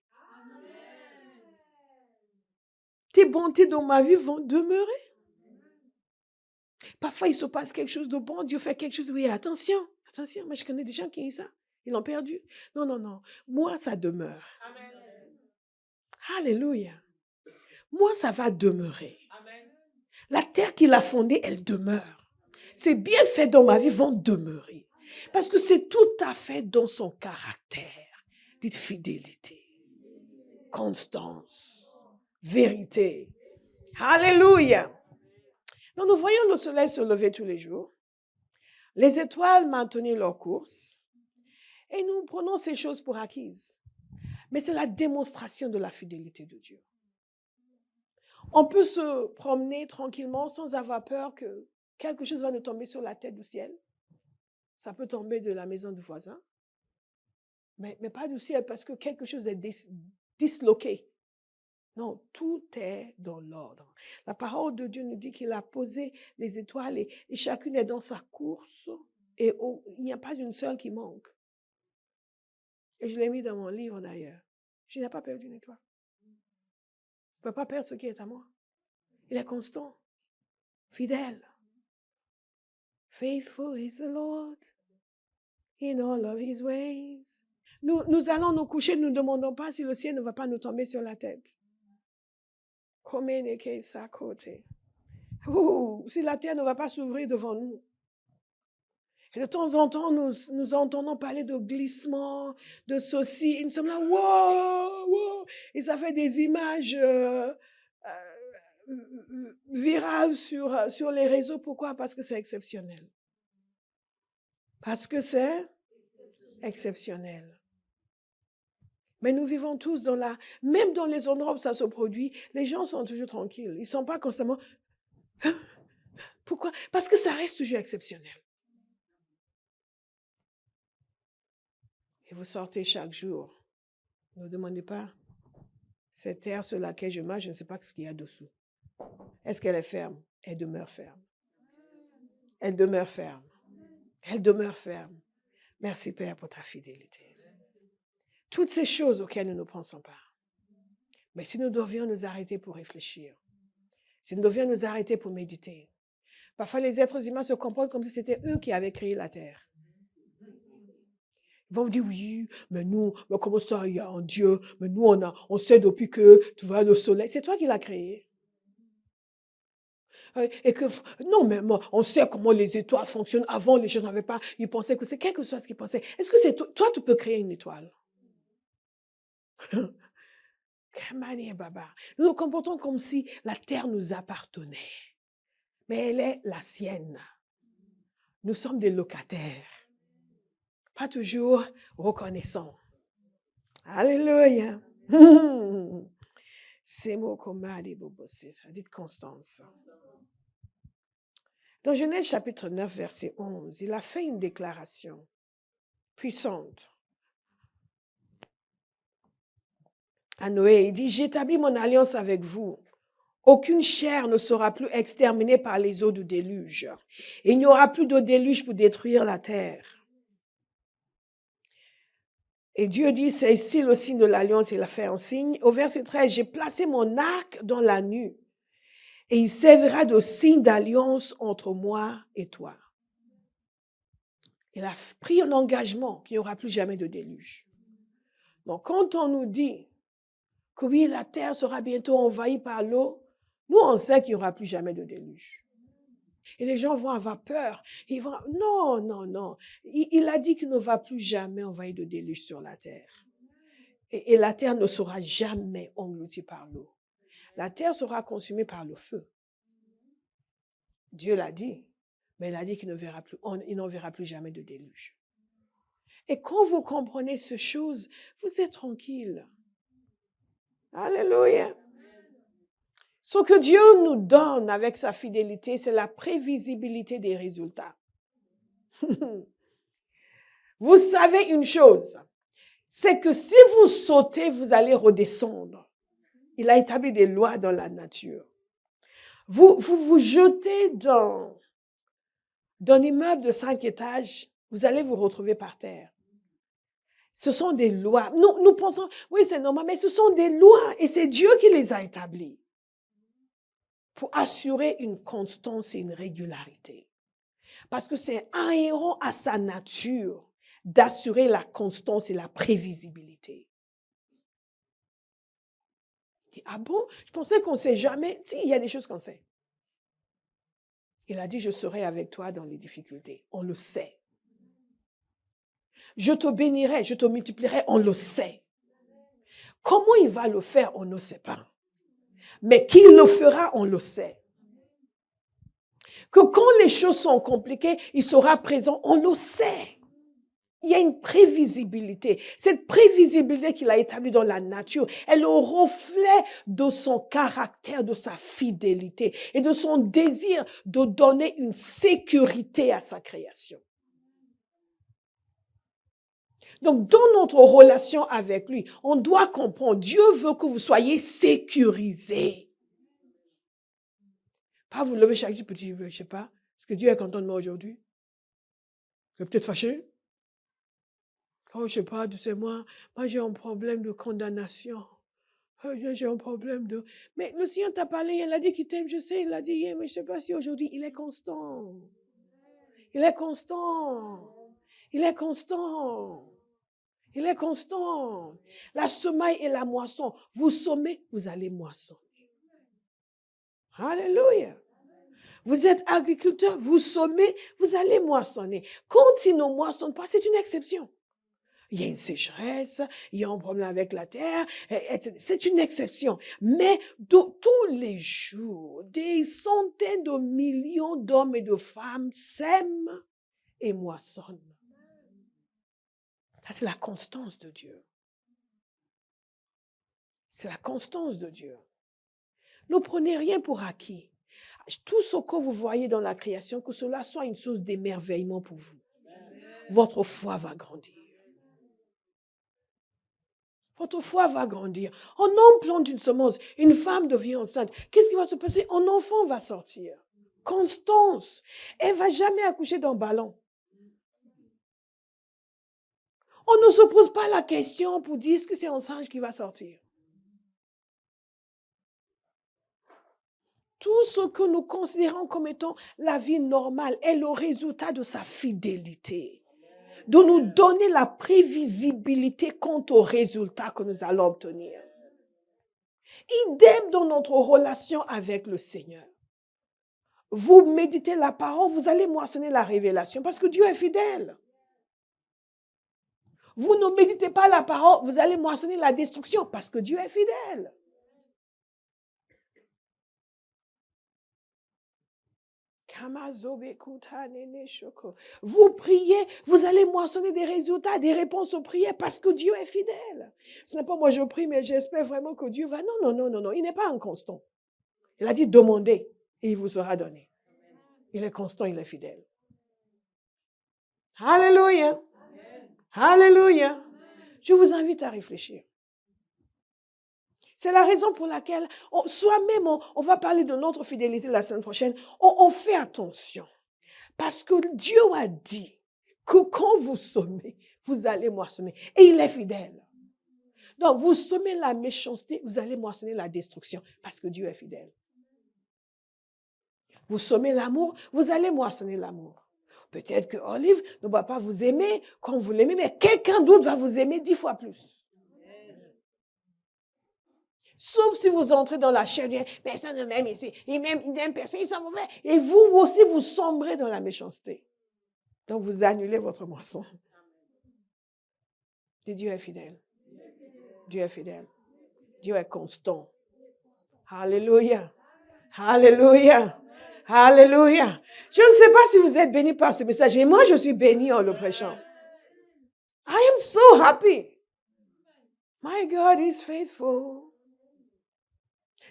Tes bontés dans ma vie vont demeurer. Parfois, il se passe quelque chose de bon, Dieu fait quelque chose, oui, attention, mais je connais des gens qui ont ça, ils l'ont perdu. Non, non, non, moi, ça demeure. Amen. Alléluia. Moi, ça va demeurer. Amen. La terre qu'il a fondée, elle demeure. Ces bienfaits dans ma vie vont demeurer. Parce que c'est tout à fait dans son caractère. Dites fidélité, constance, vérité. Alléluia. Donc, nous voyons le soleil se lever tous les jours. Les étoiles maintenir leur course. Et nous prenons ces choses pour acquises. Mais c'est la démonstration de la fidélité de Dieu. On peut se promener tranquillement sans avoir peur que quelque chose va nous tomber sur la tête du ciel. Ça peut tomber de la maison du voisin. Mais pas du ciel parce que quelque chose est disloqué. Non, tout est dans l'ordre. La parole de Dieu nous dit qu'il a posé les étoiles et chacune est dans sa course et il n'y a pas une seule qui manque. Et je l'ai mis dans mon livre d'ailleurs. Je n'ai pas perdu une étoile. Je ne peux pas perdre ce qui est à moi. Il est constant, fidèle. Faithful is the Lord in all of his ways. Nous allons nous coucher, nous ne demandons pas si le ciel ne va pas nous tomber sur la tête. Si la terre ne va pas s'ouvrir devant nous. Et de temps en temps, nous entendons parler de glissement, de ceci. Et nous sommes là, wow. Et ça fait des images virales sur les réseaux. Pourquoi? Parce que c'est exceptionnel. Parce que c'est exceptionnel. Mais nous vivons tous même dans les endroits où ça se produit, les gens sont toujours tranquilles. Ils ne sont pas constamment... Pourquoi? Parce que ça reste toujours exceptionnel. Et vous sortez chaque jour. Ne vous demandez pas, cette terre sur laquelle je marche, je ne sais pas ce qu'il y a dessous. Est-ce qu'elle est ferme? Elle demeure ferme. Elle demeure ferme. Elle demeure ferme. Merci Père pour ta fidélité. Toutes ces choses auxquelles nous ne pensons pas. Mais si nous devions nous arrêter pour réfléchir, si nous devions nous arrêter pour méditer, Parfois, les êtres humains se comportent comme si c'était eux qui avaient créé la terre. Ils vont vous dire, oui, mais nous, mais comment ça, il y a un Dieu, mais nous, on sait depuis que, tu vois, le soleil, c'est toi qui l'as créé. Et que, non, mais moi, on sait comment les étoiles fonctionnent. Avant, les gens n'avaient pas, ils pensaient que c'est quelque chose qu'ils pensaient. Est-ce que c'est toi, tu peux créer une étoile? Kamani Baba. Nous nous comportons comme si la terre nous appartenait. Mais elle est la sienne. Nous sommes des locataires. Pas toujours reconnaissants. Alléluia. C'est mon commande, Bobo, ça dit Constance. Dans Genèse chapitre 9, verset 11, il a fait une déclaration puissante à Noé. Il dit, j'établis mon alliance avec vous. Aucune chair ne sera plus exterminée par les eaux du déluge. Il n'y aura plus de déluge pour détruire la terre. Et Dieu dit, c'est ici le signe de l'alliance, il a fait un signe. Au verset 13, j'ai placé mon arc dans la nuit et il servira de signe d'alliance entre moi et toi. Il a pris un engagement qu'il n'y aura plus jamais de déluge. Donc, quand on nous dit que oui, la terre sera bientôt envahie par l'eau, nous, on sait qu'il n'y aura plus jamais de déluge. Et les gens vont avoir peur. Ils vont, non, non, non. Il a dit qu'il ne va plus jamais envahir de déluge sur la terre. Et la terre ne sera jamais engloutie par l'eau. La terre sera consumée par le feu. Dieu l'a dit, mais il a dit qu'il n'en verra plus jamais de déluge. Et quand vous comprenez ces choses, vous êtes tranquille. Alléluia. Ce que Dieu nous donne avec sa fidélité, c'est la prévisibilité des résultats. Vous savez une chose, c'est que si vous sautez, vous allez redescendre. Il a établi des lois dans la nature. Vous jetez dans un immeuble de 5 étages, vous allez vous retrouver par terre. Ce sont des lois. Nous pensons, oui, c'est normal, mais ce sont des lois et c'est Dieu qui les a établies pour assurer une constance et une régularité. Parce que c'est inhérent à sa nature d'assurer la constance et la prévisibilité. Ah bon? Je pensais qu'on ne sait jamais. Si, il y a des choses qu'on sait. Il a dit, je serai avec toi dans les difficultés. On le sait. Je te bénirai, je te multiplierai, on le sait. Comment il va le faire, on ne sait pas. Mais qu'il le fera, on le sait. Que quand les choses sont compliquées, il sera présent, on le sait. Il y a une prévisibilité. Cette prévisibilité qu'il a établie dans la nature, elle est le reflet de son caractère, de sa fidélité et de son désir de donner une sécurité à sa création. Donc, dans notre relation avec lui, on doit comprendre, Dieu veut que vous soyez sécurisés. Pas vous lever chaque jour, petit, je ne sais pas, est-ce que Dieu est content de moi aujourd'hui? Vous êtes peut-être fâché? Oh, je ne sais pas, tu sais, moi j'ai un problème de condamnation. J'ai un problème de... Mais le Seigneur t'a parlé, il a dit qu'il t'aime, je sais, il l'a dit hier, mais je ne sais pas si aujourd'hui, il est constant. Il est constant. Il est constant. Il est constant. La semaille et la moisson. Vous sommez, vous allez moissonner. Alléluia. Vous êtes agriculteur, vous sommez, vous allez moissonner. Quand il ne moissonne pas, c'est une exception. Il y a une sécheresse, il y a un problème avec la terre, c'est une exception. Mais tous les jours, des centaines de millions d'hommes et de femmes sèment et moissonnent. Ça, c'est la constance de Dieu. C'est la constance de Dieu. Ne prenez rien pour acquis. Tout ce que vous voyez dans la création, que cela soit une source d'émerveillement pour vous. Votre foi va grandir. Votre foi va grandir. Un homme plante une semence, une femme devient enceinte. Qu'est-ce qui va se passer? Un enfant va sortir. Constance. Elle ne va jamais accoucher d'un ballon. On ne se pose pas la question pour dire est-ce que c'est un singe qui va sortir. Tout ce que nous considérons comme étant la vie normale est le résultat de sa fidélité. De nous donner la prévisibilité quant aux résultats que nous allons obtenir. Idem dans notre relation avec le Seigneur. Vous méditez la parole, vous allez moissonner la révélation parce que Dieu est fidèle. Vous ne méditez pas la parole, vous allez moissonner la destruction parce que Dieu est fidèle. Vous priez, vous allez moissonner des résultats, des réponses aux prières parce que Dieu est fidèle. Ce n'est pas moi je prie, mais j'espère vraiment que Dieu va. Non. Il n'est pas inconstant. Il a dit demandez et il vous sera donné. Il est constant, il est fidèle. Alléluia. Alléluia. Je vous invite à réfléchir. C'est la raison pour laquelle, soi-même, on va parler de notre fidélité la semaine prochaine. On fait attention. Parce que Dieu a dit que quand vous semez, vous allez moissonner. Et il est fidèle. Donc, vous semez la méchanceté, vous allez moissonner la destruction. Parce que Dieu est fidèle. Vous semez l'amour, vous allez moissonner l'amour. Peut-être que Olive ne va pas vous aimer comme vous l'aimez, mais quelqu'un d'autre va vous aimer 10 fois plus. Sauf si vous entrez dans la chair, personne ne m'aime ici, il m'aime personne, ils sont mauvais. Et vous aussi, vous sombrez dans la méchanceté. Donc, vous annulez votre moisson. Et Dieu est fidèle. Dieu est fidèle. Dieu est constant. Alléluia. Alléluia. Alléluia. Je ne sais pas si vous êtes bénis par ce message, mais moi, je suis béni en le prêchant. I am so happy. My God is faithful.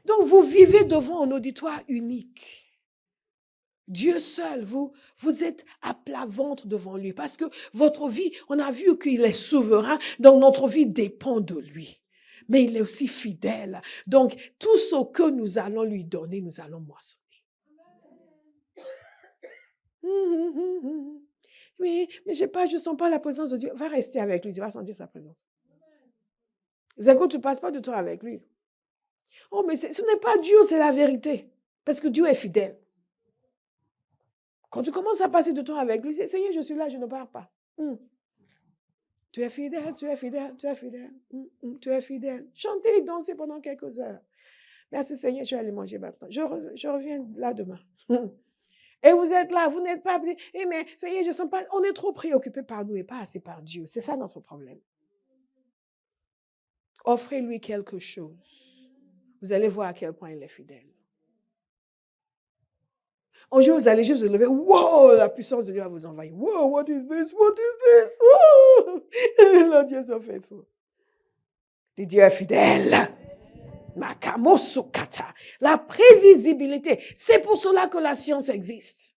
Donc, vous vivez devant un auditoire unique. Dieu seul, vous êtes à plat ventre devant lui parce que votre vie, on a vu qu'il est souverain, donc notre vie dépend de lui. Mais il est aussi fidèle. Donc, tout ce que nous allons lui donner, nous allons moissonner. Oui, mais je ne sens pas la présence de Dieu. Va rester avec lui, tu vas sentir sa présence. Zégo, tu ne passes pas de temps avec lui. Oh, mais ce n'est pas Dieu, c'est la vérité. Parce que Dieu est fidèle. Quand tu commences à passer du temps avec lui, Seigneur, je suis là, je ne pars pas. Tu es fidèle, tu es fidèle, tu es fidèle, tu es fidèle. Chantez et dansez pendant quelques heures. Merci Seigneur, je vais aller manger maintenant. Je reviens là demain. Et vous êtes là, vous n'êtes pas... Eh mais Seigneur, je sens pas... On est trop préoccupés par nous et pas assez par Dieu. C'est ça notre problème. Offrez-lui quelque chose. Vous allez voir à quel point il est fidèle. Un jour, vous allez juste vous lever. Wow, la puissance de Dieu va vous envahir. Wow, what is this? What is this? Oh, le Dieu est faithful. Dieu est fidèle. Makamosukata. La prévisibilité. C'est pour cela que la science existe.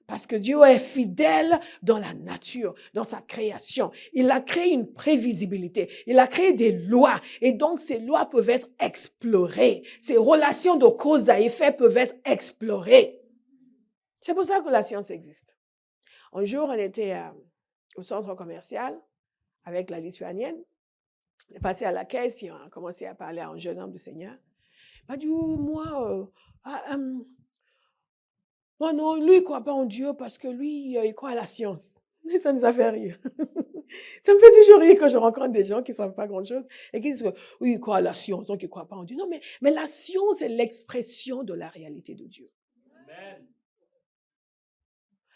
Parce que Dieu est fidèle dans la nature, dans sa création. Il a créé une prévisibilité. Il a créé des lois. Et donc, ces lois peuvent être explorées. Ces relations de cause à effet peuvent être explorées. C'est pour ça que la science existe. Un jour, on était au centre commercial avec la Lituanienne. On est passé à la caisse et on a commencé à parler à un jeune homme du Seigneur. Il m'a dit, moi, non, lui, il ne croit pas en Dieu parce que lui, il croit à la science. Et ça nous a fait rire. Ça me fait toujours rire quand je rencontre des gens qui ne savent pas grand-chose et qui disent que oui, il croit à la science, donc il ne croit pas en Dieu. Non, mais la science est l'expression de la réalité de Dieu. Amen.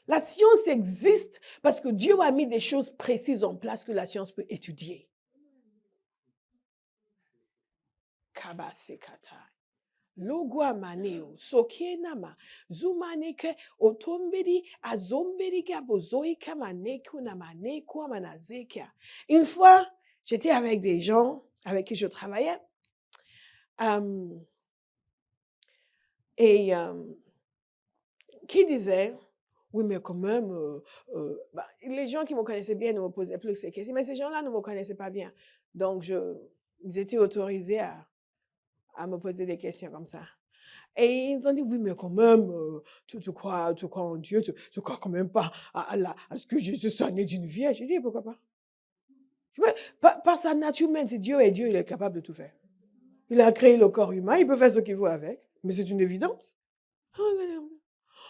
La science existe parce que Dieu a mis des choses précises en place que la science peut étudier. Kabasekata. Logwa maneo, sokenama, zumaneke, otomberi, azomberika, bozoika, maneku, namaneku, manazekia. Une fois, j'étais avec des gens avec qui je travaillais. Qui disaient, oui, mais quand même, les gens qui me connaissaient bien ne me posaient plus ces questions, mais ces gens-là ne me connaissaient pas bien. Donc, ils étaient autorisés à me poser des questions comme ça. Et ils ont dit, oui, mais quand même, tu crois en Dieu, tu crois quand même pas à ce que Jésus soit né d'une vierge. J'ai dit, pourquoi pas? Par sa nature même, si Dieu est Dieu, il est capable de tout faire. Il a créé le corps humain, il peut faire ce qu'il veut avec, mais c'est une évidence.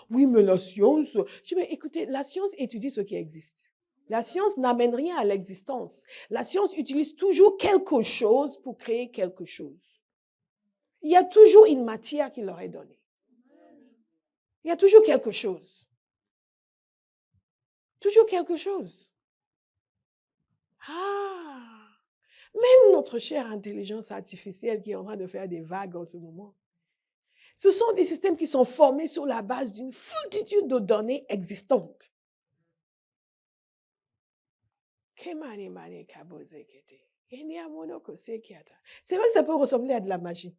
Oui, mais la science... Je dis, mais écoutez, la science étudie ce qui existe. La science n'amène rien à l'existence. La science utilise toujours quelque chose pour créer quelque chose. Il y a toujours une matière qui leur est donnée. Il y a toujours quelque chose. Toujours quelque chose. Ah! Même notre chère intelligence artificielle qui est en train de faire des vagues en ce moment. Ce sont des systèmes qui sont formés sur la base d'une foultitude de données existantes. C'est vrai que ça peut ressembler à de la magie.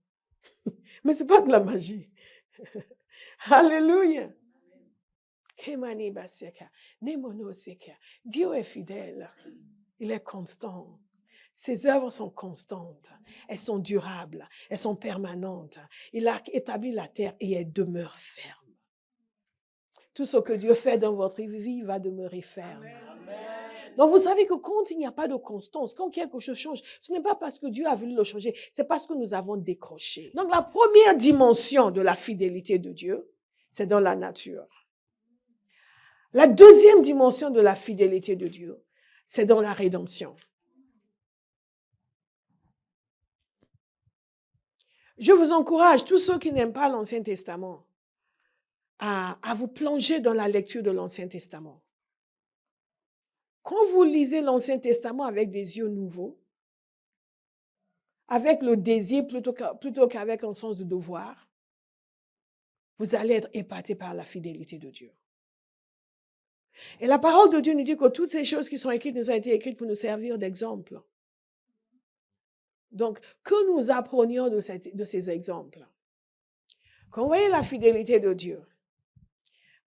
Mais ce n'est pas de la magie. Alléluia. Dieu est fidèle. Il est constant. Ses œuvres sont constantes. Elles sont durables. Elles sont permanentes. Il a établi la terre et elle demeure ferme. Tout ce que Dieu fait dans votre vie va demeurer ferme. Donc, vous savez que quand il n'y a pas de constance, quand quelque chose change, ce n'est pas parce que Dieu a voulu le changer, c'est parce que nous avons décroché. Donc, la première dimension de la fidélité de Dieu, c'est dans la nature. La deuxième dimension de la fidélité de Dieu, c'est dans la rédemption. Je vous encourage, tous ceux qui n'aiment pas l'Ancien Testament, à vous plonger dans la lecture de l'Ancien Testament. Quand vous lisez l'Ancien Testament avec des yeux nouveaux, avec le désir plutôt qu'avec un sens de devoir, vous allez être épaté par la fidélité de Dieu. Et la parole de Dieu nous dit que toutes ces choses qui sont écrites nous ont été écrites pour nous servir d'exemple. Donc, que nous apprenions de ces exemples. Quand vous voyez la fidélité de Dieu,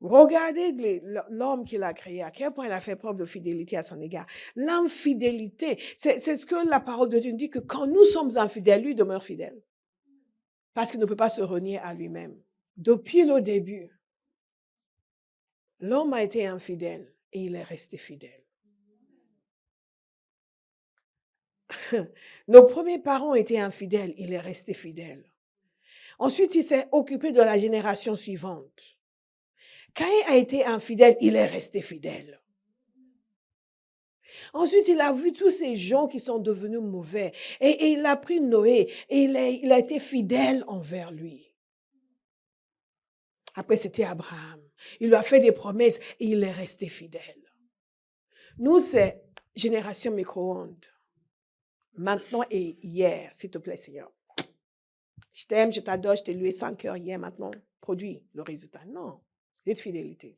regardez l'homme qu'il a créé, à quel point il a fait preuve de fidélité à son égard. L'infidélité, c'est ce que la parole de Dieu nous dit, que quand nous sommes infidèles, lui demeure fidèle. Parce qu'il ne peut pas se renier à lui-même. Depuis le début, l'homme a été infidèle et il est resté fidèle. Nos premiers parents étaient infidèles, il est resté fidèle. Ensuite, il s'est occupé de la génération suivante. Caïn a été infidèle, il est resté fidèle. Ensuite, il a vu tous ces gens qui sont devenus mauvais et il a pris Noé et il a été fidèle envers lui. Après, c'était Abraham. Il lui a fait des promesses et il est resté fidèle. Nous, c'est génération micro-ondes. Maintenant et hier, s'il te plaît, Seigneur. Je t'aime, je t'adore, je t'ai loué 5 heures hier, maintenant, produis le résultat. Non, c'est de fidélité.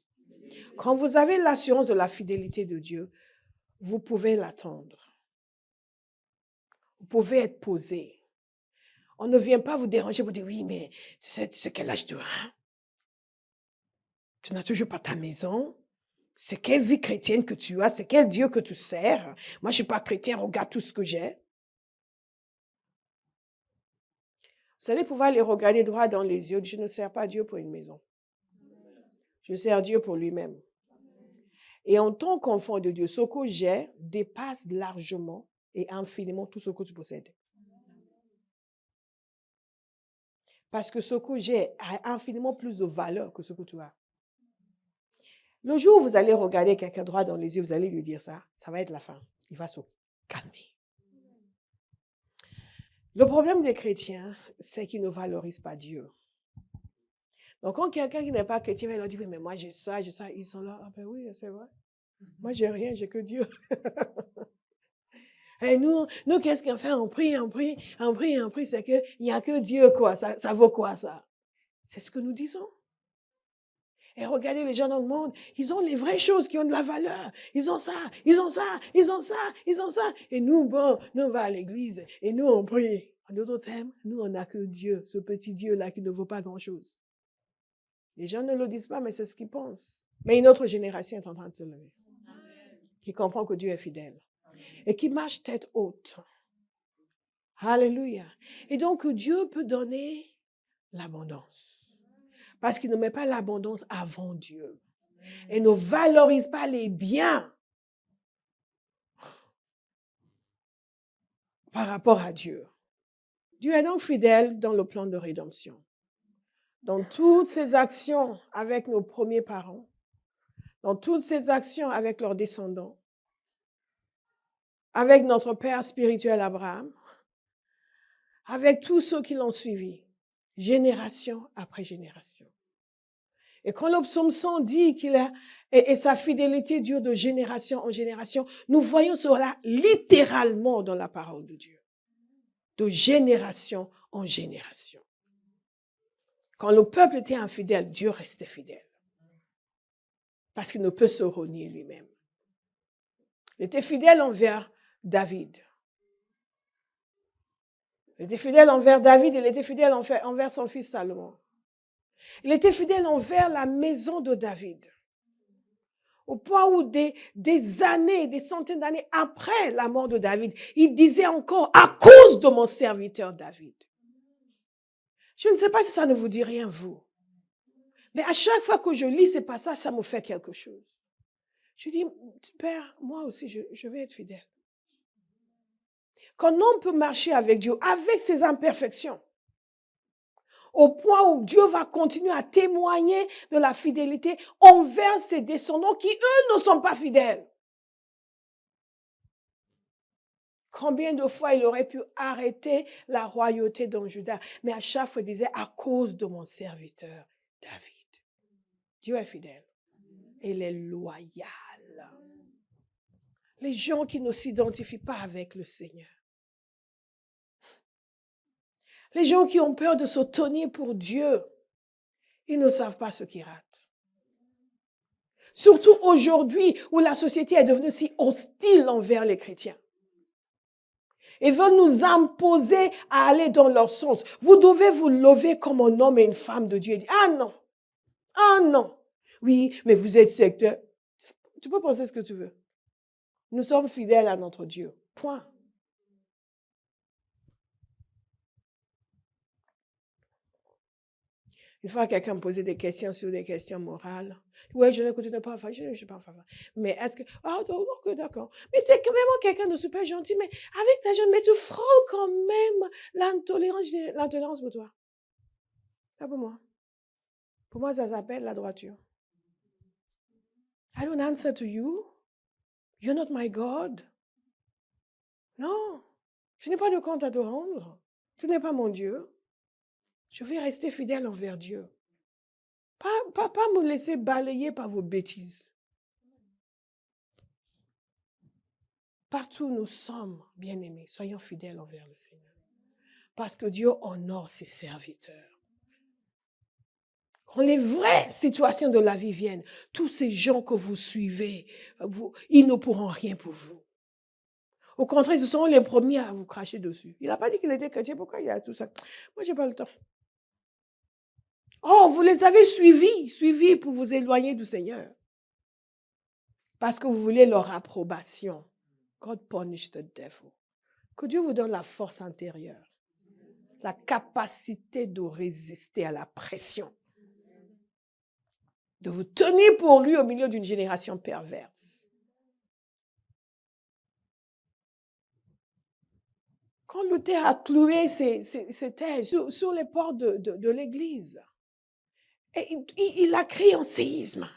Quand vous avez l'assurance de la fidélité de Dieu, vous pouvez l'attendre. Vous pouvez être posé. On ne vient pas vous déranger pour dire, oui, mais tu sais quel âge tu as? Tu n'as toujours pas ta maison? C'est quelle vie chrétienne que tu as? C'est quel Dieu que tu sers? Moi, je ne suis pas chrétien, regarde tout ce que j'ai. Vous allez pouvoir les regarder droit dans les yeux. Je ne sers pas Dieu pour une maison. Je sers Dieu pour lui-même. Et en tant qu'enfant de Dieu, ce que j'ai dépasse largement et infiniment tout ce que tu possèdes. Parce que ce que j'ai a infiniment plus de valeur que ce que tu as. Le jour où vous allez regarder quelqu'un droit dans les yeux, vous allez lui dire ça, ça va être la fin. Il va se calmer. Le problème des chrétiens, c'est qu'ils ne valorisent pas Dieu. Donc, quand quelqu'un qui n'est pas chrétien va leur dire, mais moi j'ai ça, ils sont là, ah ben oui, c'est vrai. Moi, j'ai rien, j'ai que Dieu. Et nous qu'est-ce qu'on fait? On prie, c'est qu'il n'y a que Dieu, quoi. Ça vaut quoi, ça? C'est ce que nous disons. Et regardez les gens dans le monde, ils ont les vraies choses qui ont de la valeur. Ils ont ça, ils ont ça, ils ont ça, ils ont ça. Et nous, bon, nous on va à l'église et nous on prie. En d'autres termes, nous on n'a que Dieu, ce petit Dieu-là qui ne vaut pas grand-chose. Les gens ne le disent pas, mais c'est ce qu'ils pensent. Mais une autre génération est en train de se lever, qui comprend que Dieu est fidèle et qui marche tête haute. Alléluia. Et donc Dieu peut donner l'abondance. Parce qu'il ne met pas l'abondance avant Dieu. Et ne valorise pas les biens par rapport à Dieu. Dieu est donc fidèle dans le plan de rédemption. dans toutes ses actions avec nos premiers parents, dans toutes ses actions avec leurs descendants, avec notre Père spirituel Abraham, avec tous ceux qui l'ont suivi, génération après génération. Et quand le psaume 100 dit et sa fidélité dure de génération en génération, nous voyons cela littéralement dans la parole de Dieu, de génération en génération. Quand le peuple était infidèle, Dieu restait fidèle. Parce qu'il ne peut se renier lui-même. Il était fidèle envers David. Il était fidèle envers David, il était fidèle envers son fils Salomon. Il était fidèle envers la maison de David. Au point où des années, des centaines d'années après la mort de David, il disait encore, à cause de mon serviteur David. Je ne sais pas si ça ne vous dit rien, vous. Mais à chaque fois que je lis ces passages, ça me fait quelque chose. Je dis, Père, moi aussi, je vais être fidèle. Quand on peut marcher avec Dieu, avec ses imperfections, au point où Dieu va continuer à témoigner de la fidélité envers ses descendants qui, eux, ne sont pas fidèles. Combien de fois il aurait pu arrêter la royauté dans Juda, mais à chaque fois il disait, à cause de mon serviteur David. Dieu est fidèle. Il est loyal. Les gens qui ne s'identifient pas avec le Seigneur, les gens qui ont peur de se tenir pour Dieu, ils ne savent pas ce qu'ils ratent. Surtout aujourd'hui où la société est devenue si hostile envers les chrétiens. Ils veulent nous imposer à aller dans leur sens. Vous devez vous lever comme un homme et une femme de Dieu et dire, ah non, oui, mais vous êtes secteur. Tu peux penser ce que tu veux. Nous sommes fidèles à notre Dieu. Point. Une fois, quelqu'un me posait des questions sur des questions morales. Oui, je ne continue pas, enfin, je ne suis pas en faveur. Mais est-ce que, ok, d'accord. Mais tu es vraiment quelqu'un de super gentil, mais avec ta jeune, mais tu frôles quand même l'intolérance pour toi. Pas pour moi. Pour moi, ça s'appelle la droiture. I don't answer to you. You're not my God. Non, je n'ai pas de compte à te rendre. Tu n'es pas mon Dieu. Je vais rester fidèle envers Dieu. Pas me laisser balayer par vos bêtises. Partout où nous sommes, bien-aimés, soyons fidèles envers le Seigneur. Parce que Dieu honore ses serviteurs. Quand les vraies situations de la vie viennent, tous ces gens que vous suivez, ils ne pourront rien pour vous. Au contraire, ce sont les premiers à vous cracher dessus. Il n'a pas dit qu'il était chrétien, pourquoi il y a tout ça? Moi, je n'ai pas le temps. Oh, vous les avez suivis pour vous éloigner du Seigneur. Parce que vous voulez leur approbation. God punish the devil. Que Dieu vous donne la force intérieure, la capacité de résister à la pression, de vous tenir pour lui au milieu d'une génération perverse. Quand Luther a cloué ses thèses sur les portes de l'église, et il a créé un séisme.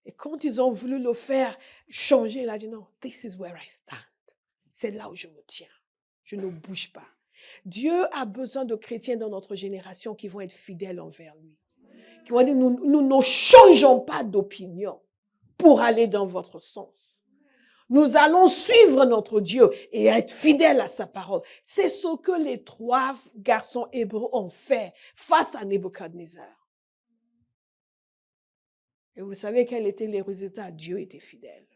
Et quand ils ont voulu le faire changer, il a dit non, this is where I stand. C'est là où je me tiens. Je ne bouge pas. Dieu a besoin de chrétiens dans notre génération qui vont être fidèles envers lui. Qui vont dire, nous ne changeons pas d'opinion pour aller dans votre sens. Nous allons suivre notre Dieu et être fidèles à sa parole. C'est ce que les 3 garçons hébreux ont fait face à Nebuchadnezzar. Et vous savez quels étaient les résultats? Dieu était fidèle.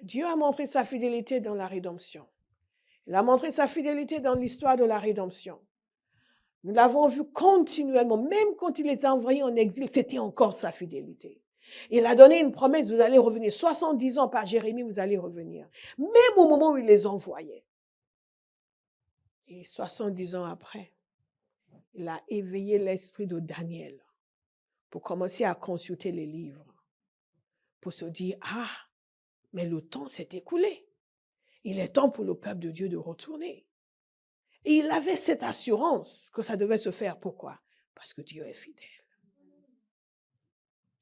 Dieu a montré sa fidélité dans la rédemption. Il a montré sa fidélité dans l'histoire de la rédemption. Nous l'avons vu continuellement, même quand il les a envoyés en exil, c'était encore sa fidélité. Il a donné une promesse, vous allez revenir. 70 ans par Jérémie, vous allez revenir. Même au moment où il les envoyait. Et 70 ans après, il a éveillé l'esprit de Daniel pour commencer à consulter les livres. Pour se dire, mais le temps s'est écoulé. Il est temps pour le peuple de Dieu de retourner. Et il avait cette assurance que ça devait se faire. Pourquoi? Parce que Dieu est fidèle.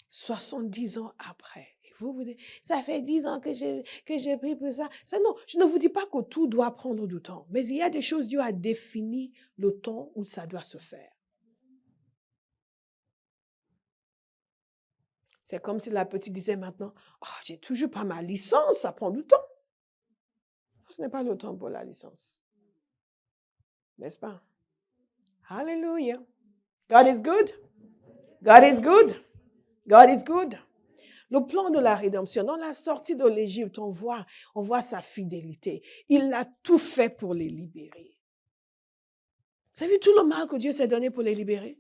70 ans après. Et vous dites, ça fait 10 ans que j'ai pris pour ça. Non, je ne vous dis pas que tout doit prendre du temps. Mais il y a des choses, Dieu a défini le temps où ça doit se faire. C'est comme si la petite disait maintenant, oh, j'ai toujours pas ma licence, ça prend du temps. Ce n'est pas le temps pour la licence. N'est-ce pas? Hallelujah. God is good. God is good. God is good. Le plan de la rédemption, dans la sortie de l'Égypte, on voit sa fidélité. Il a tout fait pour les libérer. Vous avez vu tout le mal que Dieu s'est donné pour les libérer?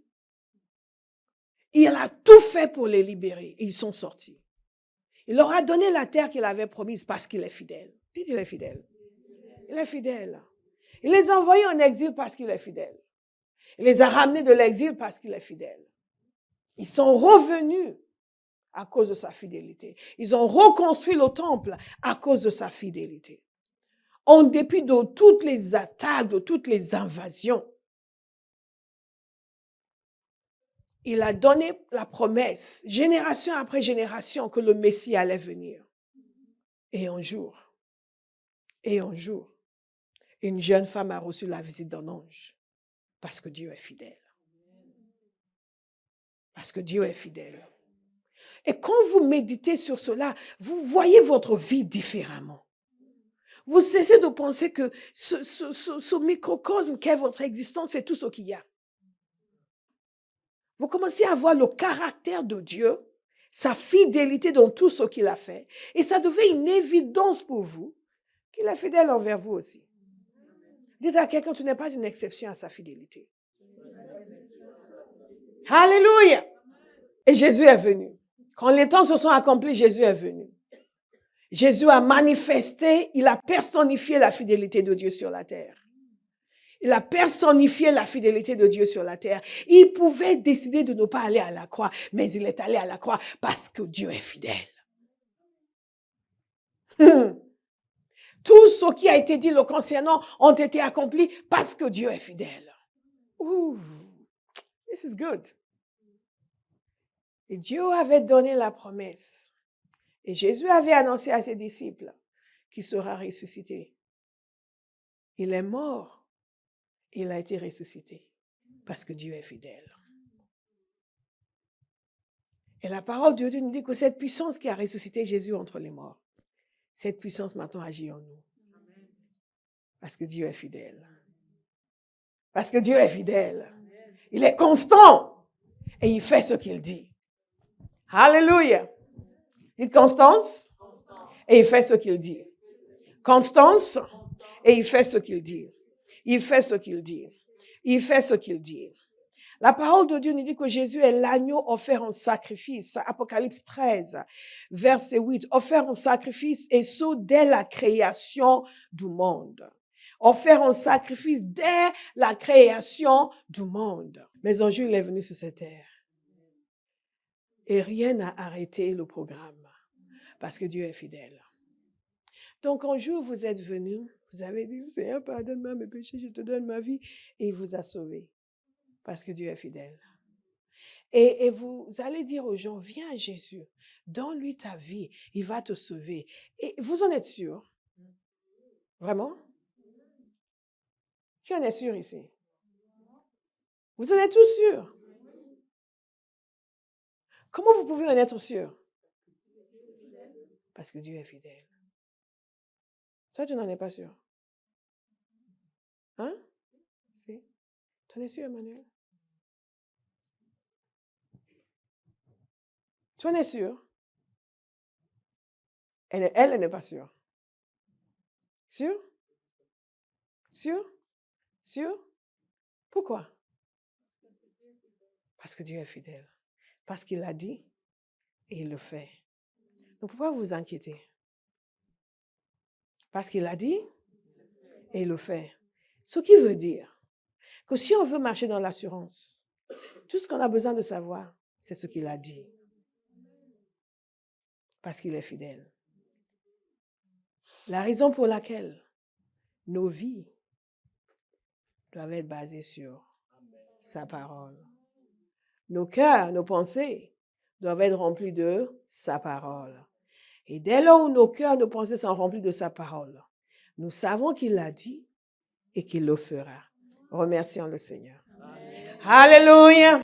Il a tout fait pour les libérer et ils sont sortis. Il leur a donné la terre qu'il avait promise parce qu'il est fidèle. Dites, il est fidèle. Il est fidèle. Il les a envoyés en exil parce qu'il est fidèle. Il les a ramenés de l'exil parce qu'il est fidèle. Ils sont revenus à cause de sa fidélité. Ils ont reconstruit le temple à cause de sa fidélité. En dépit de toutes les attaques, de toutes les invasions, il a donné la promesse, génération après génération, que le Messie allait venir. Et un jour, une jeune femme a reçu la visite d'un ange. Parce que Dieu est fidèle. Parce que Dieu est fidèle. Et quand vous méditez sur cela, vous voyez votre vie différemment. Vous cessez de penser que ce microcosme qu'est votre existence, c'est tout ce qu'il y a. Vous commencez à voir le caractère de Dieu, sa fidélité dans tout ce qu'il a fait. Et ça devient une évidence pour vous qu'il est fidèle envers vous aussi. Dites à quelqu'un, tu n'es pas une exception à sa fidélité. Alléluia! Et Jésus est venu. Quand les temps se sont accomplis, Jésus est venu. Jésus a manifesté, il a personnifié la fidélité de Dieu sur la terre. Il a personnifié la fidélité de Dieu sur la terre. Il pouvait décider de ne pas aller à la croix, mais il est allé à la croix parce que Dieu est fidèle. Tout ce qui a été dit le concernant ont été accomplis parce que Dieu est fidèle. Ooh, this is good. Et Dieu avait donné la promesse. Et Jésus avait annoncé à ses disciples qu'il sera ressuscité. Il est mort. Il a été ressuscité parce que Dieu est fidèle. Et la parole de Dieu nous dit que cette puissance qui a ressuscité Jésus entre les morts, cette puissance maintenant agit en nous. Parce que Dieu est fidèle. Parce que Dieu est fidèle. Il est constant et il fait ce qu'il dit. Alléluia. Dites Constance et il fait ce qu'il dit. Constance et il fait ce qu'il dit. Il fait ce qu'il dit. Il fait ce qu'il dit. La parole de Dieu nous dit que Jésus est l'agneau offert en sacrifice. Apocalypse 13, verset 8. Offert en sacrifice et ce dès la création du monde. Offert en sacrifice dès la création du monde. Mais un jour, il est venu sur cette terre. Et rien n'a arrêté le programme. Parce que Dieu est fidèle. Donc, un jour, vous êtes venu. Vous avez dit, Seigneur, pardonne-moi mes péchés, je te donne ma vie. Et il vous a sauvé. Parce que Dieu est fidèle. Et vous allez dire aux gens, viens à Jésus, donne-lui ta vie, il va te sauver. Et vous en êtes sûr? Vraiment? Qui en est sûr ici? Vous en êtes tous sûrs? Comment vous pouvez en être sûr? Parce que Dieu est fidèle. Toi, tu n'en es pas sûr? Hein? Si? Tu en es sûr, Emmanuel? Tu en es sûr? Elle n'est pas sûre. Sûr? Sûr? Sûr? Pourquoi? Parce que Dieu est fidèle. Parce qu'il l'a dit et il le fait. Donc, pourquoi vous vous inquiétez? Parce qu'il l'a dit et il le fait. Ce qui veut dire que si on veut marcher dans l'assurance, tout ce qu'on a besoin de savoir, c'est ce qu'il a dit. Parce qu'il est fidèle. La raison pour laquelle nos vies doivent être basés sur sa parole. Nos cœurs, nos pensées doivent être remplis de sa parole. Et dès lors où nos cœurs, nos pensées sont remplis de sa parole, nous savons qu'il l'a dit et qu'il le fera. Remercions le Seigneur. Alléluia.